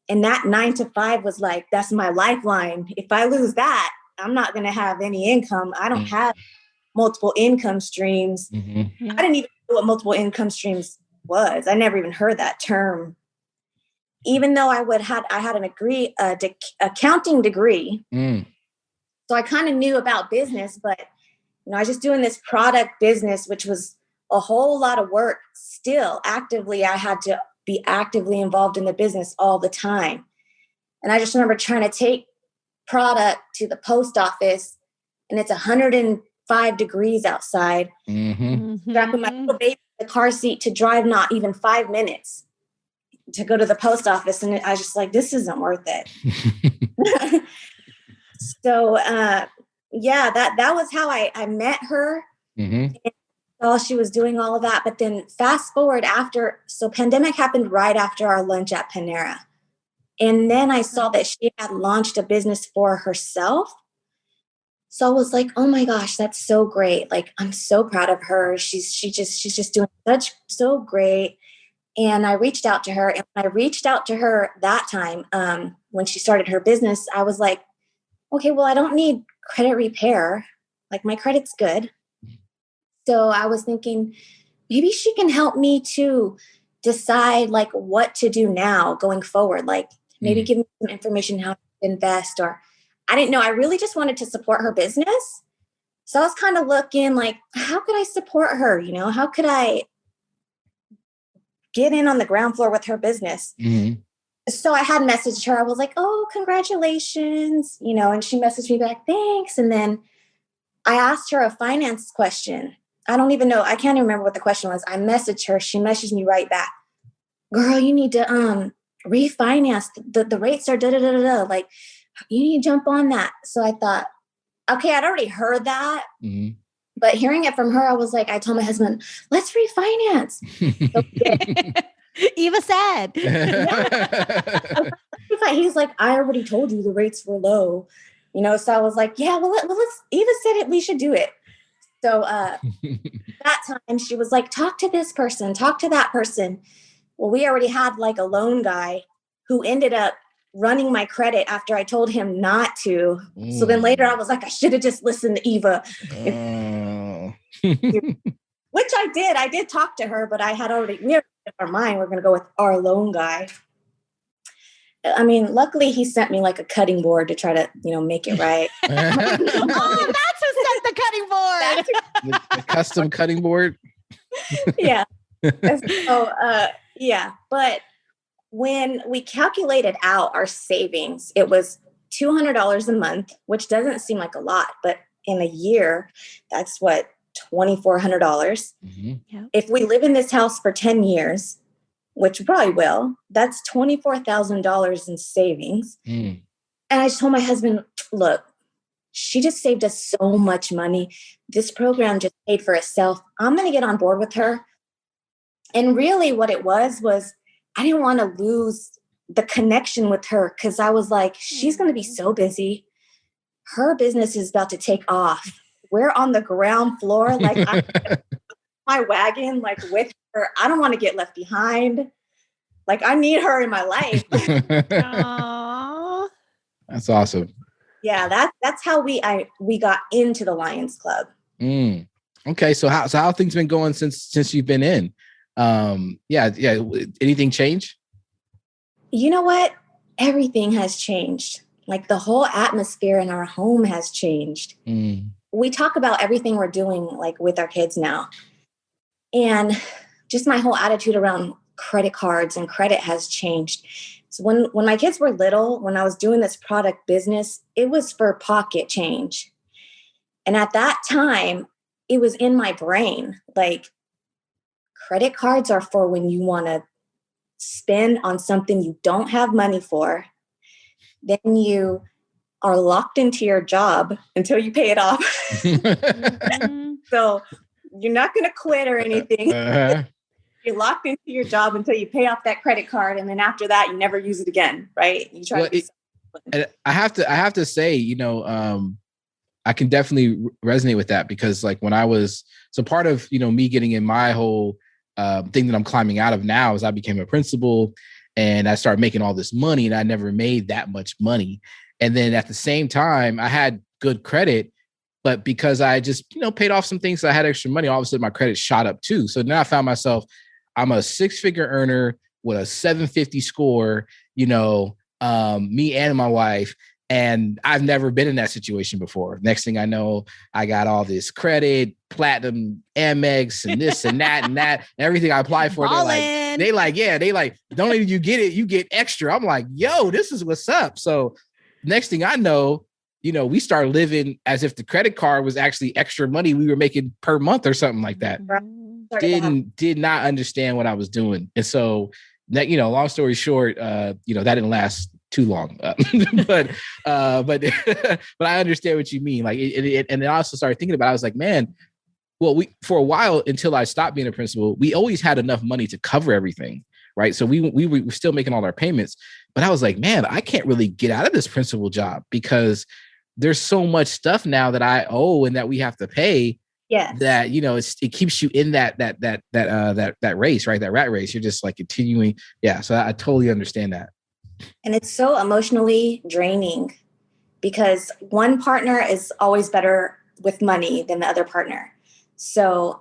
And that 9-to-5 was like, that's my lifeline. If I lose that, I'm not going to have any income. I don't have multiple income streams. I didn't even know what multiple income streams was. I never even heard that term. Even though I had an accounting degree. So I kind of knew about business, but I was just doing this product business, which was a whole lot of work. Still actively, I had to be actively involved in the business all the time. And I just remember trying to take product to the post office, and it's 105 degrees outside. Strapping my little baby in the car seat to drive not even 5 minutes to go to the post office. And I was just like, this isn't worth it. So, that was how I met her. And saw she was doing all of that. But then fast forward so pandemic happened right after our lunch at Panera. And then I saw that she had launched a business for herself. So I was like, oh my gosh, that's so great. Like, I'm so proud of her. She's just doing so great. And I reached out to her. And when I reached out to her that time, when she started her business, I was like, okay, well, I don't need credit repair. Like, my credit's good. So I was thinking, maybe she can help me to decide like what to do now going forward. Like, maybe give me some information how to invest, or I didn't know. I really just wanted to support her business. So I was kind of looking like, how could I support her? You know, how could I get in on the ground floor with her business? Mm-hmm. So I had messaged her. I was like, oh, congratulations, you know, and she messaged me back, thanks. And then I asked her a finance question. I don't even know. I can't even remember what the question was. I messaged her. She messaged me right back. Girl, you need to refinance. The rates are da-da-da-da-da. Like, you need to jump on that. So I thought, okay, I'd already heard that. Mm-hmm. But hearing it from her, I was like, I told my husband, let's refinance. Eva said. He's like, I already told you the rates were low. You know, so I was like, yeah, well, let's, Eva said it, we should do it. So that time she was like, talk to this person, talk to that person. Well, we already had like a loan guy who ended up running my credit after I told him not to. So then later I was like, I should have just listened to Eva. Which I did. I did talk to her, but we already in our mind, we're going to go with our loan guy. I mean, luckily he sent me like a cutting board to try to, you know, make it right. Oh, that's who sent the cutting board. The custom cutting board. Yeah. So, yeah. But when we calculated out our savings, it was $200 a month, which doesn't seem like a lot, but in a year, that's what, $2,400. Mm-hmm. Yep. If we live in this house for 10 years, which we probably will, that's $24,000 in savings. Mm. And I just told my husband, look, she just saved us so much money. This program just paid for itself. I'm going to get on board with her. And really what it was I didn't want to lose the connection with her, because I was like, she's going to be so busy. Her business is about to take off. We're on the ground floor. Like, I'm my wagon, like with her. I don't want to get left behind. Like, I need her in my life. Aww. That's awesome. Yeah, that's how we got into the Lions Club. Mm. Okay, so how have things been going since you've been in? Yeah. Anything change? You know what? Everything has changed. Like, the whole atmosphere in our home has changed. Mm. We talk about everything we're doing, like, with our kids now. And just my whole attitude around credit cards and credit has changed. So when my kids were little, when I was doing this product business, it was for pocket change. And at that time, it was in my brain, like, credit cards are for when you want to spend on something you don't have money for. Then you are locked into your job until you pay it off. So you're not going to quit or anything. Uh-huh. You're locked into your job until you pay off that credit card. And then after that, you never use it again. Right. You try and I have to say, you know, I can definitely resonate with that, because like when I was, so part of, you know, me getting in my whole thing that I'm climbing out of now is I became a principal and I started making all this money, and I never made that much money. And then at the same time, I had good credit, but because I just, you know, paid off some things, so I had extra money, all of a sudden my credit shot up too. So now I found myself, I'm a 6-figure earner with a 750 score, you know, me and my wife. And I've never been in that situation before. Next thing I know, I got all this credit, platinum, Amex, and this and that and that, and everything I applied for. They like, don't even you get it, you get extra. I'm like, yo, this is what's up. So next thing I know, you know, we start living as if the credit card was actually extra money we were making per month or something like that. Did not understand what I was doing. And so that, you know, long story short, you know, that didn't last too long, but I understand what you mean. Like, and then I also started thinking about it. I was like, man, Well, for a while until I stopped being a principal, we always had enough money to cover everything, right? So we were still making all our payments, but I was like, man, I can't really get out of this principal job because there's so much stuff now that I owe and that we have to pay. Yes. That, you know, it keeps you in that race, right? That rat race. You're just like continuing. Yeah. So I totally understand that. And it's so emotionally draining because one partner is always better with money than the other partner. So,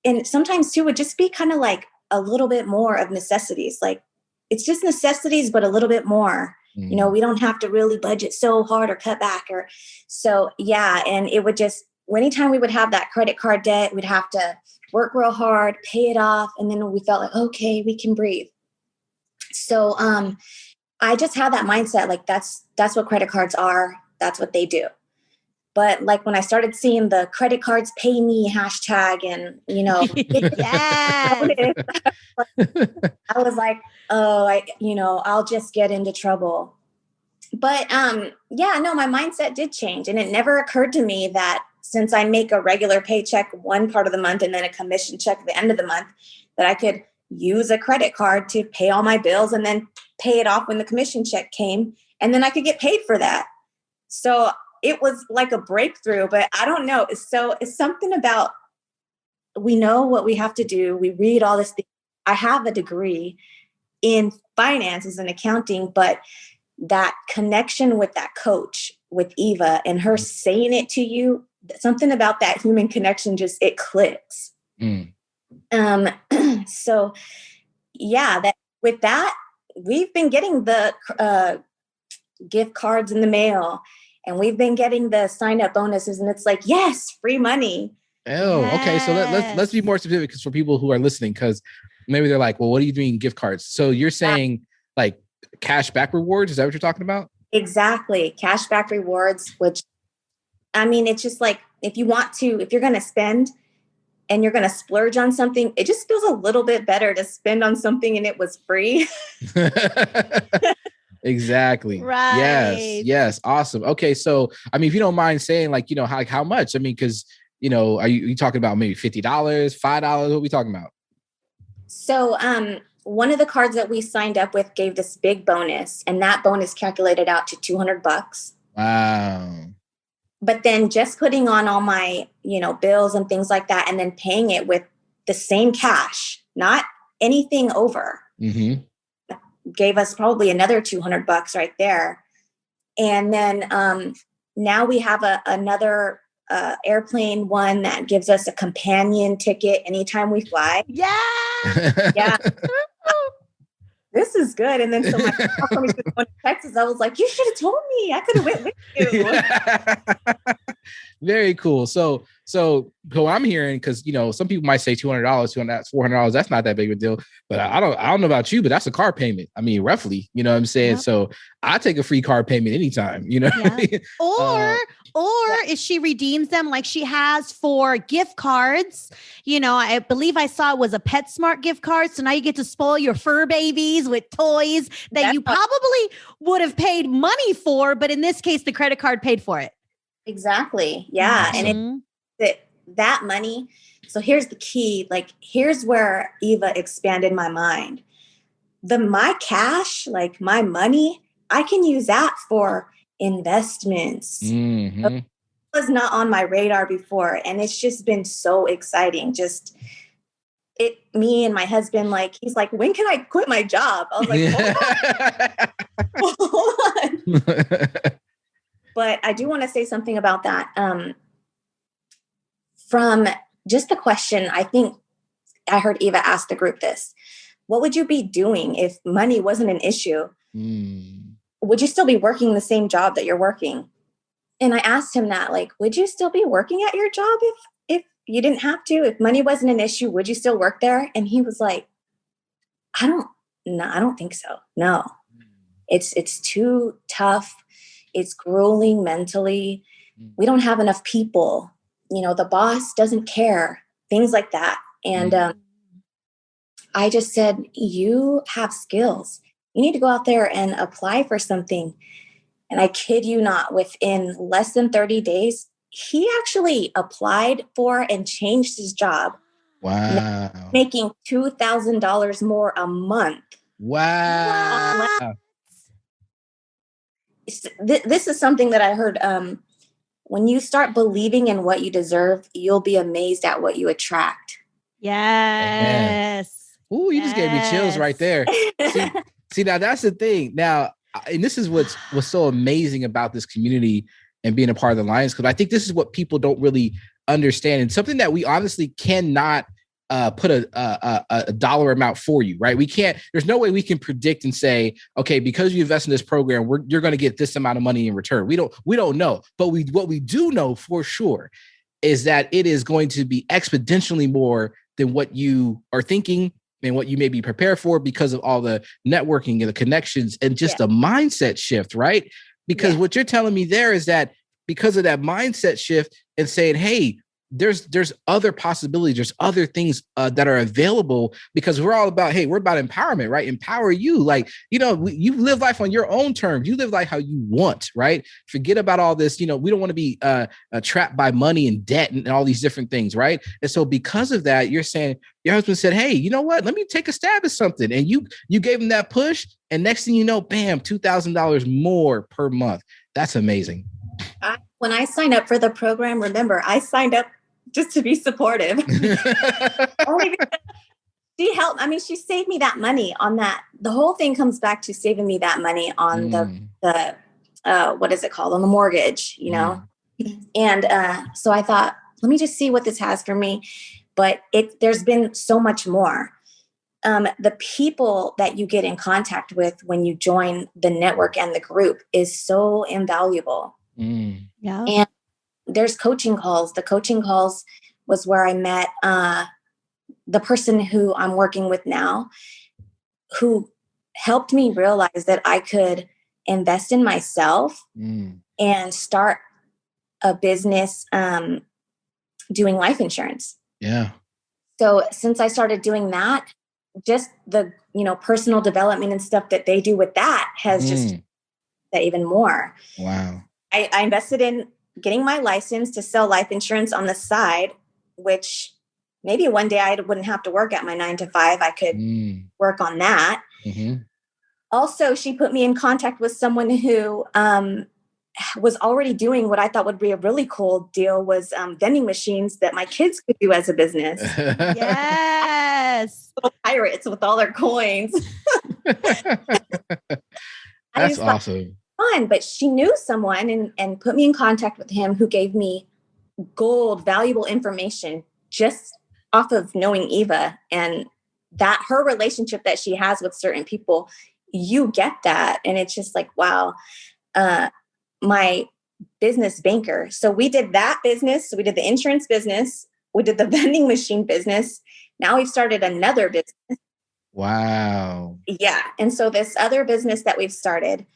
and sometimes too, would just be kind of like a little bit more of necessities. Like it's just necessities, but a little bit more. You know, we don't have to really budget so hard or cut back or so. Yeah. And it would just, anytime we would have that credit card debt, we'd have to work real hard, pay it off. And then we felt like, okay, we can breathe. So I just had that mindset, like that's what credit cards are. That's what they do. But like when I started seeing the credit cards pay me hashtag and, you know, I was like, oh, I'll just get into trouble. But yeah, no, my mindset did change. And it never occurred to me that since I make a regular paycheck one part of the month and then a commission check at the end of the month, that I could use a credit card to pay all my bills and then pay it off when the commission check came. And then I could get paid for that. So it was like a breakthrough, but I don't know. So it's something about, we know what we have to do. We read all this. I have a degree in finances and accounting, but that connection with that coach, with Eva, and her saying it to you, something about that human connection, just, it clicks. So yeah, with that, we've been getting the gift cards in the mail, and we've been getting the sign up bonuses, and it's like, yes, free money. Oh, okay. So let's be more specific, because for people who are listening, because maybe they're like, well, what are you doing gift cards? So you're saying like cash back rewards? Is that what you're talking about? Exactly. Cash back rewards, which, I mean, it's just like, if you're going to spend and you're going to splurge on something, it just feels a little bit better to spend on something and it was free. Exactly. Right. Yes. Awesome. Okay. So, I mean, if you don't mind saying, like, you know, how much? I mean, because, you know, are you talking about maybe $50, $5? What are we talking about? So, one of the cards that we signed up with gave this big bonus, and that bonus calculated out to $200. Wow. But then just putting on all my, bills and things like that, and then paying it with the same cash, not anything over, gave us probably another $200 right there. And then now we have another airplane one that gives us a companion ticket anytime we fly. Yeah. Yeah. This is good. And then so my mom told me she was going to Texas. I was like, you should have told me. I could have went with you. Very cool. So what I'm hearing, because some people might say $200, $400, that's not that big of a deal. But I don't know about you, but that's a car payment. I mean, roughly, you know what I'm saying? Yep. So I take a free car payment anytime, Yeah. Or if she redeems them like she has for gift cards, I believe I saw it was a PetSmart gift card. So now you get to spoil your fur babies with toys that you probably would have paid money for. But in this case, the credit card paid for it. Exactly. Yeah. Mm-hmm. And that money. So here's the key. Like, here's where Eva expanded my mind. My cash, like my money, I can use that for investments. Mm-hmm. It was not on my radar before. And it's just been so exciting. Me and my husband, he's like, when can I quit my job? I was like, hold on. But I do want to say something about that. From just the question, I think I heard Eva ask the group this: what would you be doing if money wasn't an issue? Would you still be working the same job that you're working? And I asked him that, would you still be working at your job if you didn't have to? If money wasn't an issue, would you still work there? And he was like, I don't think so. No, it's too tough. It's grueling mentally. We don't have enough people. The boss doesn't care, things like that. And I just said, you have skills. You need to go out there and apply for something. And I kid you not, within less than 30 days, he actually applied for and changed his job. Wow. Making $2,000 more a month. Wow. This is something that I heard. When you start believing in what you deserve, you'll be amazed at what you attract. Yes. Ooh, you just gave me chills right there. See, now that's the thing. Now, and this is what's so amazing about this community and being a part of the Lions Club. I think this is what people don't really understand, and something that we honestly cannot put a dollar amount for you, right? We can't. There's no way we can predict and say, okay, because you invest in this program, you're going to get this amount of money in return. We don't know, but what we do know for sure is that it is going to be exponentially more than what you are thinking and what you may be prepared for because of all the networking and the connections and just a mindset shift, right? Because what you're telling me there is that because of that mindset shift and saying, hey, there's other possibilities, there's other things that are available, because we're all about, hey, we're about empowerment, right? Empower you. Like, you live life on your own terms. You live life how you want, right? Forget about all this. We don't want to be trapped by money and debt and all these different things, right? And so because of that, you're saying, your husband said, hey, you know what? Let me take a stab at something. And you gave him that push. And next thing you know, bam, $2,000 more per month. That's amazing. When I signed up for the program, remember, I signed up just to be supportive. Only because she helped. I mean, she saved me that money on that. The whole thing comes back to saving me that money on the what is it called? On the mortgage, And so I thought, let me just see what this has for me. But there's been so much more. The people that you get in contact with when you join the network and the group is so invaluable. Yeah. And there's coaching calls. The coaching calls was where I met the person who I'm working with now, who helped me realize that I could invest in myself and start a business doing life insurance. Yeah. So since I started doing that, just the, personal development and stuff that they do with that has just that even more. Wow. I invested in getting my license to sell life insurance on the side, which maybe one day I wouldn't have to work at my 9 to 5. I could work on that. Mm-hmm. Also, she put me in contact with someone who was already doing what I thought would be a really cool deal, was vending machines that my kids could do as a business. Yes. Little pirates with all their coins. That's awesome. Fun, but she knew someone and put me in contact with him, who gave me gold, valuable information just off of knowing Eva, and that her relationship that she has with certain people, you get that. And it's just like, wow, my business banker. So we did that business. So we did the insurance business. We did the vending machine business. Now we've started another business. Wow. Yeah. And so this other business that we've started,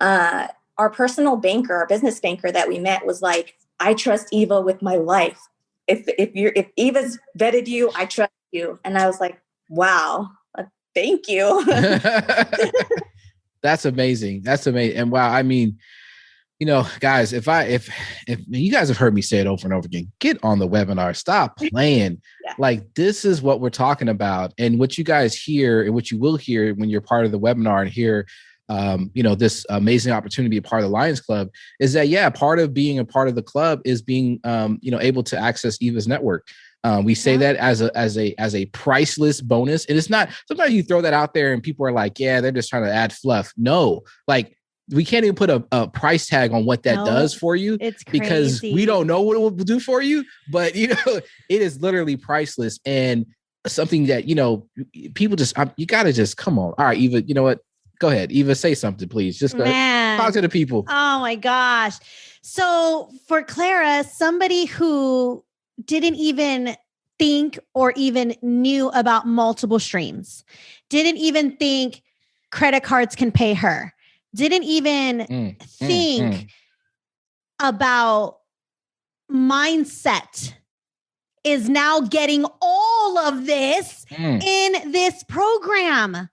our personal banker, our business banker that we met, was like, I trust Eva with my life. If Eva's vetted you, I trust you. And I was like, wow, thank you. That's amazing. That's amazing. And wow, I mean, guys, if you guys have heard me say it over and over again, get on the webinar, stop playing. Like, this is what we're talking about. And what you guys hear and what you will hear when you're part of the webinar and hear this amazing opportunity to be a part of the Lions Club is that, part of being a part of the club is being, able to access Eva's network. We say that as a priceless bonus. And it's not, sometimes you throw that out there and people are like, yeah, they're just trying to add fluff. No, like, we can't even put a price tag on what that does for you. It's crazy. Because we don't know what it will do for you, but it is literally priceless and something that, people just, you got to just come on. All right, Eva, you know what? Go ahead, Eva, say something, please. Just talk to the people. Oh my gosh. So for Clara, somebody who didn't even think or even knew about multiple streams, didn't even think credit cards can pay her, didn't even think about mindset, is now getting all of this in this program.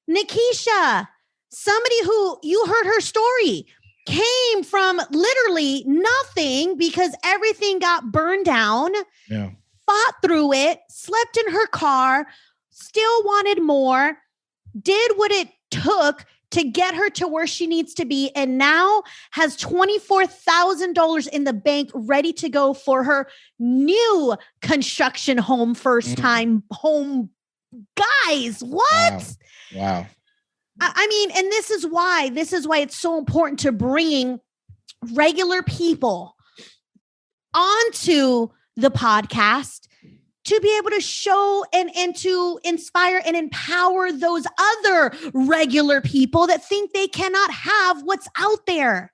Nikisha, somebody who, you heard her story. came from literally nothing because everything got burned down, fought through it, slept in her car, still wanted more, did what it took to get her to where she needs to be, and now has $24,000 in the bank ready to go for her new construction home, first time home. Guys, what? Wow. I mean, and this is why it's so important to bring regular people onto the podcast to be able to show and to inspire and empower those other regular people that think they cannot have what's out there.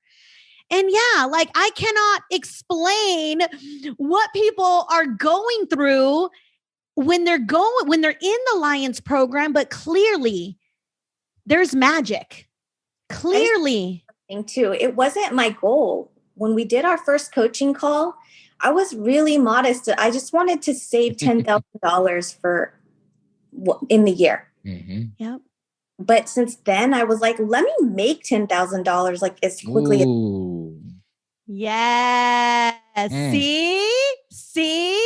And yeah, like I cannot explain what people are going through when they're in the Lions program, but clearly there's magic. Clearly. Too. It wasn't my goal. When we did our first coaching call, I was really modest. I just wanted to save $10,000 for in the year. Mm-hmm. Yep. But since then, I was like, let me make $10,000 like as quickly. Yes. See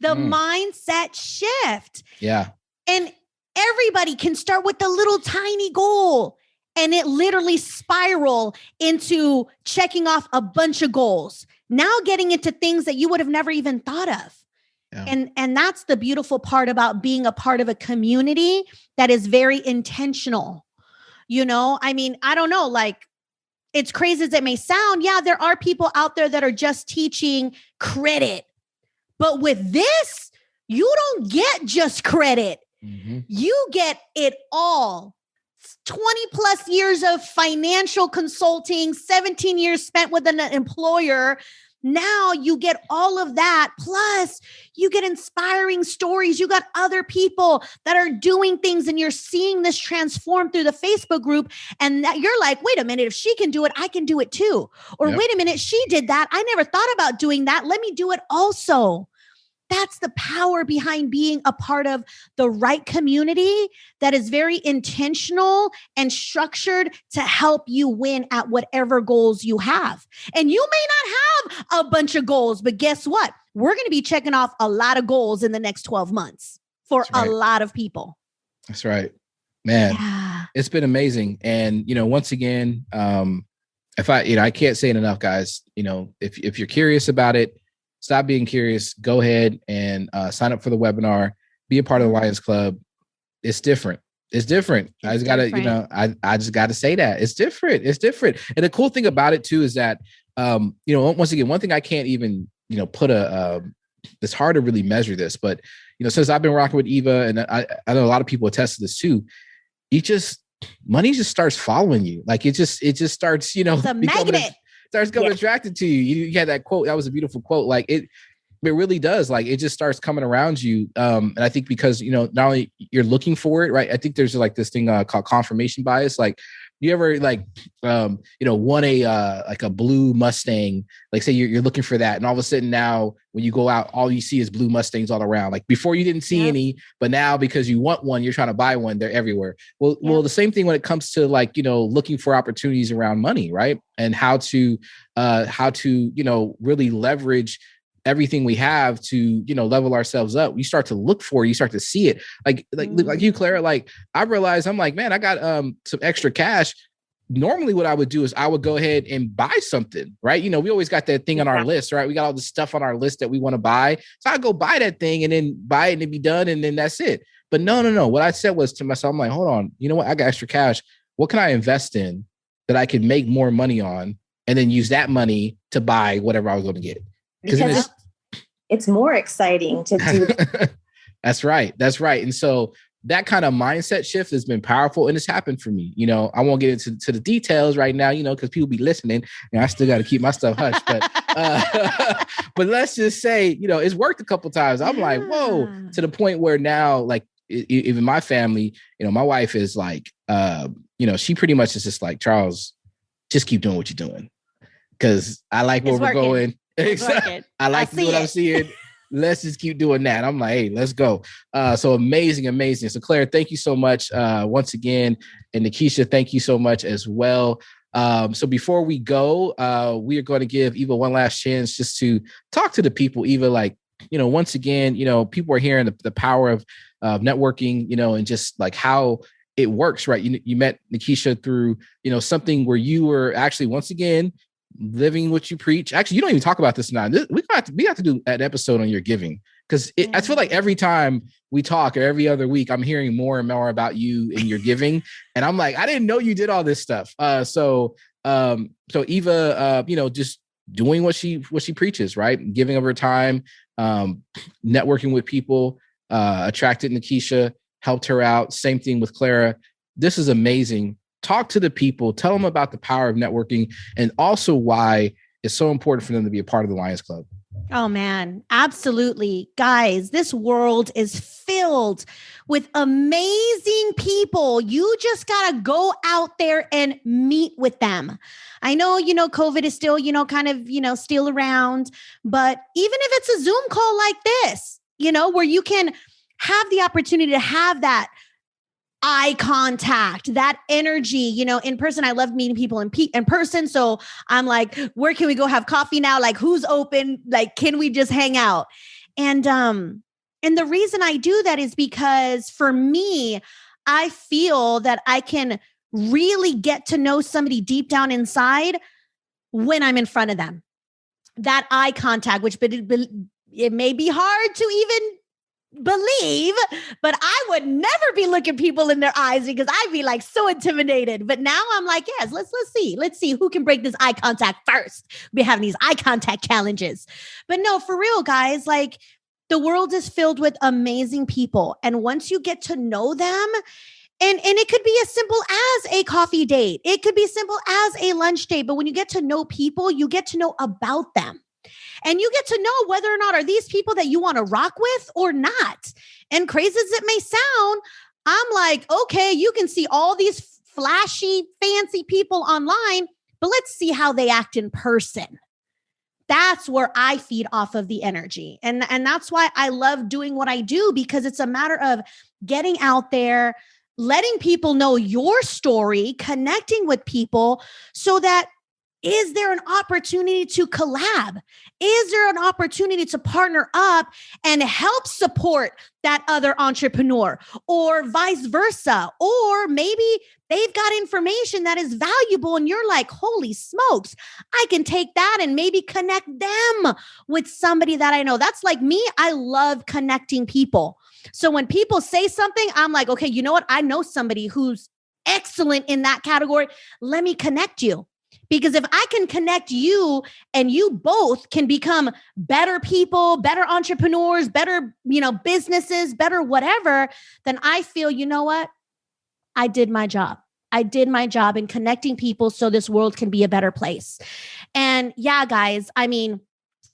the mindset shift. Yeah. And everybody can start with a little tiny goal, and it literally spiral into checking off a bunch of goals. Now getting into things that you would have never even thought of. Yeah. And that's the beautiful part about being a part of a community that is very intentional. You know, I mean, I don't know, like, it's crazy as it may sound. Yeah, there are people out there that are just teaching credit. But with this, you don't get just credit. Mm-hmm. You get it all. 20 plus years of financial consulting, 17 years spent with an employer. Now you get all of that. Plus you get inspiring stories. You got other people that are doing things, and you're seeing this transform through the Facebook group. And you're like, wait a minute, if she can do it, I can do it too. Or wait a minute, she did that. I never thought about doing that. Let me do it also. That's the power behind being a part of the right community that is very intentional and structured to help you win at whatever goals you have. And you may not have a bunch of goals, but guess what? We're going to be checking off a lot of goals in the next 12 months for a lot of people. That's right, man. It's been amazing. And, once again, if I can't say it enough, guys, if you're curious about it, stop being curious. Go ahead and sign up for the webinar. Be a part of the Lions Club. It's different. It's different. I just gotta, I just gotta say that it's different. It's different. And the cool thing about it too is that, once again, one thing I can't even, put it's hard to really measure this, but since I've been rocking with Eva, and I know a lot of people attest to this too. Money just starts following you. Like it just starts, it's a magnet. Starts coming attracted to you. You had that quote. That was a beautiful quote. Like it really does. Like it just starts coming around you. And I think because, not only you're looking for it, right? I think there's like this thing called confirmation bias. Like you ever won a blue Mustang, like say you're looking for that. And all of a sudden now when you go out, all you see is blue Mustangs all around. Like before you didn't see any, but now because you want one, you're trying to buy one, they're everywhere. Well, the same thing when it comes to looking for opportunities around money, right? And how to really leverage everything we have to, level ourselves up. We start to look for it. You start to see it. Like you, Clara, like I realized, I'm like, man, I got some extra cash. Normally what I would do is I would go ahead and buy something, right? We always got that thing on our list, right? We got all the stuff on our list that we want to buy. So I go buy that thing and then buy it and it'd be done. And then that's it. But no. What I said was to myself, I'm like, hold on, you know what? I got extra cash. What can I invest in that I can make more money on and then use that money to buy whatever I was going to get? Because it's more exciting to do that. That's right. And so that kind of mindset shift has been powerful, and it's happened for me. I won't get into the details right now, because people be listening, and I still got to keep my stuff hushed. But let's just say, it's worked a couple times. I'm like, whoa, to the point where now, like, even my family, my wife is like, she pretty much is just like, Charles, just keep doing what you're doing, because I like where we're going. I like what I'm seeing. let's just keep doing that. I'm like, hey, let's go. So amazing. So Claire, thank you so much once again. And Nikisha, thank you so much as well. So before we go, we are going to give Eva one last chance just to talk to the people. Eva, like, once again, people are hearing the power of networking, and just like how it works, right? You met Nikisha through, something where you were actually, once again, living what you preach. Actually, you don't even talk about this now. We have to do an episode on your giving, because I feel like every time we talk or every other week, I'm hearing more and more about you and your giving. And I'm like, I didn't know you did all this stuff. So Eva, just doing what she preaches, right? Giving of her time, networking with people, attracted Nikisha, helped her out. Same thing with Clara. This is amazing. Talk to the people, tell them about the power of networking, and also why it's so important for them to be a part of the Lions Club. Oh man, absolutely. Guys, this world is filled with amazing people. You just got to go out there and meet with them. I know, COVID is still, kind of, still around, but even if it's a Zoom call like this, where you can have the opportunity to have that eye contact, that energy, in person. I love meeting people in person. So I'm like, where can we go have coffee now? Like, who's open? Like, can we just hang out? And the reason I do that is because for me, I feel that I can really get to know somebody deep down inside when I'm in front of them. That eye contact, which it may be hard to even believe, but I would never be looking people in their eyes because I'd be like so intimidated. But now I'm like, yes, let's see who can break this eye contact first. We're having these eye contact challenges. But no, for real, guys, like the world is filled with amazing people. And once you get to know them, and it could be as simple as a coffee date. It could be simple as a lunch date. But when you get to know people, you get to know about them. And you get to know whether or not are these people that you want to rock with or not. And crazy as it may sound, I'm like, okay, you can see all these flashy, fancy people online, but let's see how they act in person. That's where I feed off of the energy. And that's why I love doing what I do, because it's a matter of getting out there, letting people know your story, connecting with people so that is there an opportunity to collab? Is there an opportunity to partner up and help support that other entrepreneur, or vice versa? Or maybe they've got information that is valuable and you're like, holy smokes, I can take that and maybe connect them with somebody that I know. That's like me. I love connecting people. So when people say something, I'm like, okay, you know what? I know somebody who's excellent in that category. Let me connect you. Because if I can connect you and you both can become better people, better entrepreneurs, better, businesses, better whatever, then I feel, you know what? I did my job. I did my job in connecting people so this world can be a better place. And yeah, guys, I mean,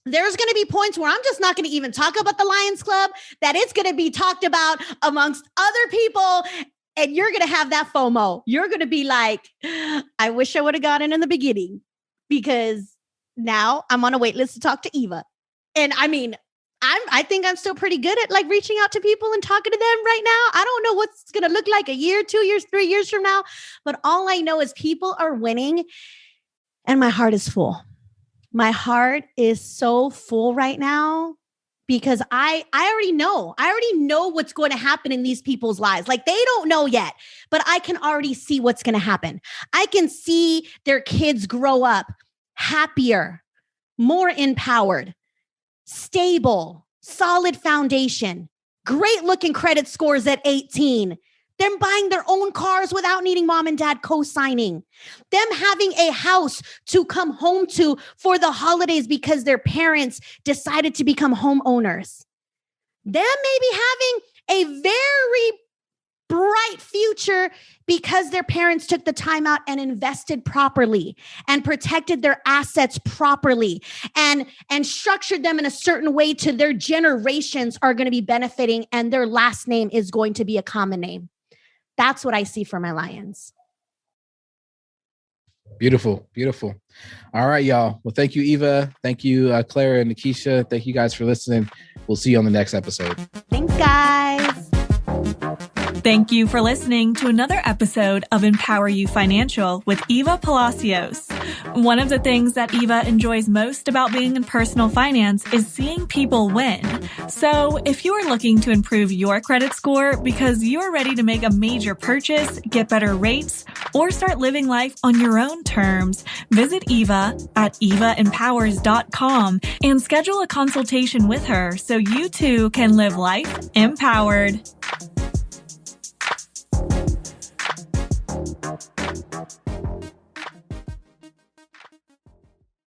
there's going to be points where I'm just not going to even talk about the Lions Club, that it's going to be talked about amongst other people. And you're going to have that FOMO. You're going to be like, I wish I would have gotten in the beginning, because now I'm on a wait list to talk to Eva. And I mean, I think I'm still pretty good at like reaching out to people and talking to them right now. I don't know what's going to look like a year, 2 years, 3 years from now. But all I know is people are winning and my heart is full. My heart is so full right now. Because I already know what's going to happen in these people's lives. Like they don't know yet, but I can already see what's going to happen. I can see their kids grow up happier, more empowered, stable, solid foundation, great looking credit scores at 18, them buying their own cars without needing mom and dad co-signing, them having a house to come home to for the holidays because their parents decided to become homeowners, them maybe having a very bright future because their parents took the time out and invested properly and protected their assets properly and structured them in a certain way to their generations are going to be benefiting, and their last name is going to be a common name. That's what I see for my Lions. Beautiful. Beautiful. All right, y'all. Well, thank you, Eva. Thank you, Clara and Nikisha. Thank you guys for listening. We'll see you on the next episode. Thanks, guys. Thank you for listening to another episode of Empower You Financial with Eva Palacios. One of the things that Eva enjoys most about being in personal finance is seeing people win. So if you are looking to improve your credit score because you're ready to make a major purchase, get better rates, or start living life on your own terms, visit Eva at evaempowers.com and schedule a consultation with her so you too can live life empowered.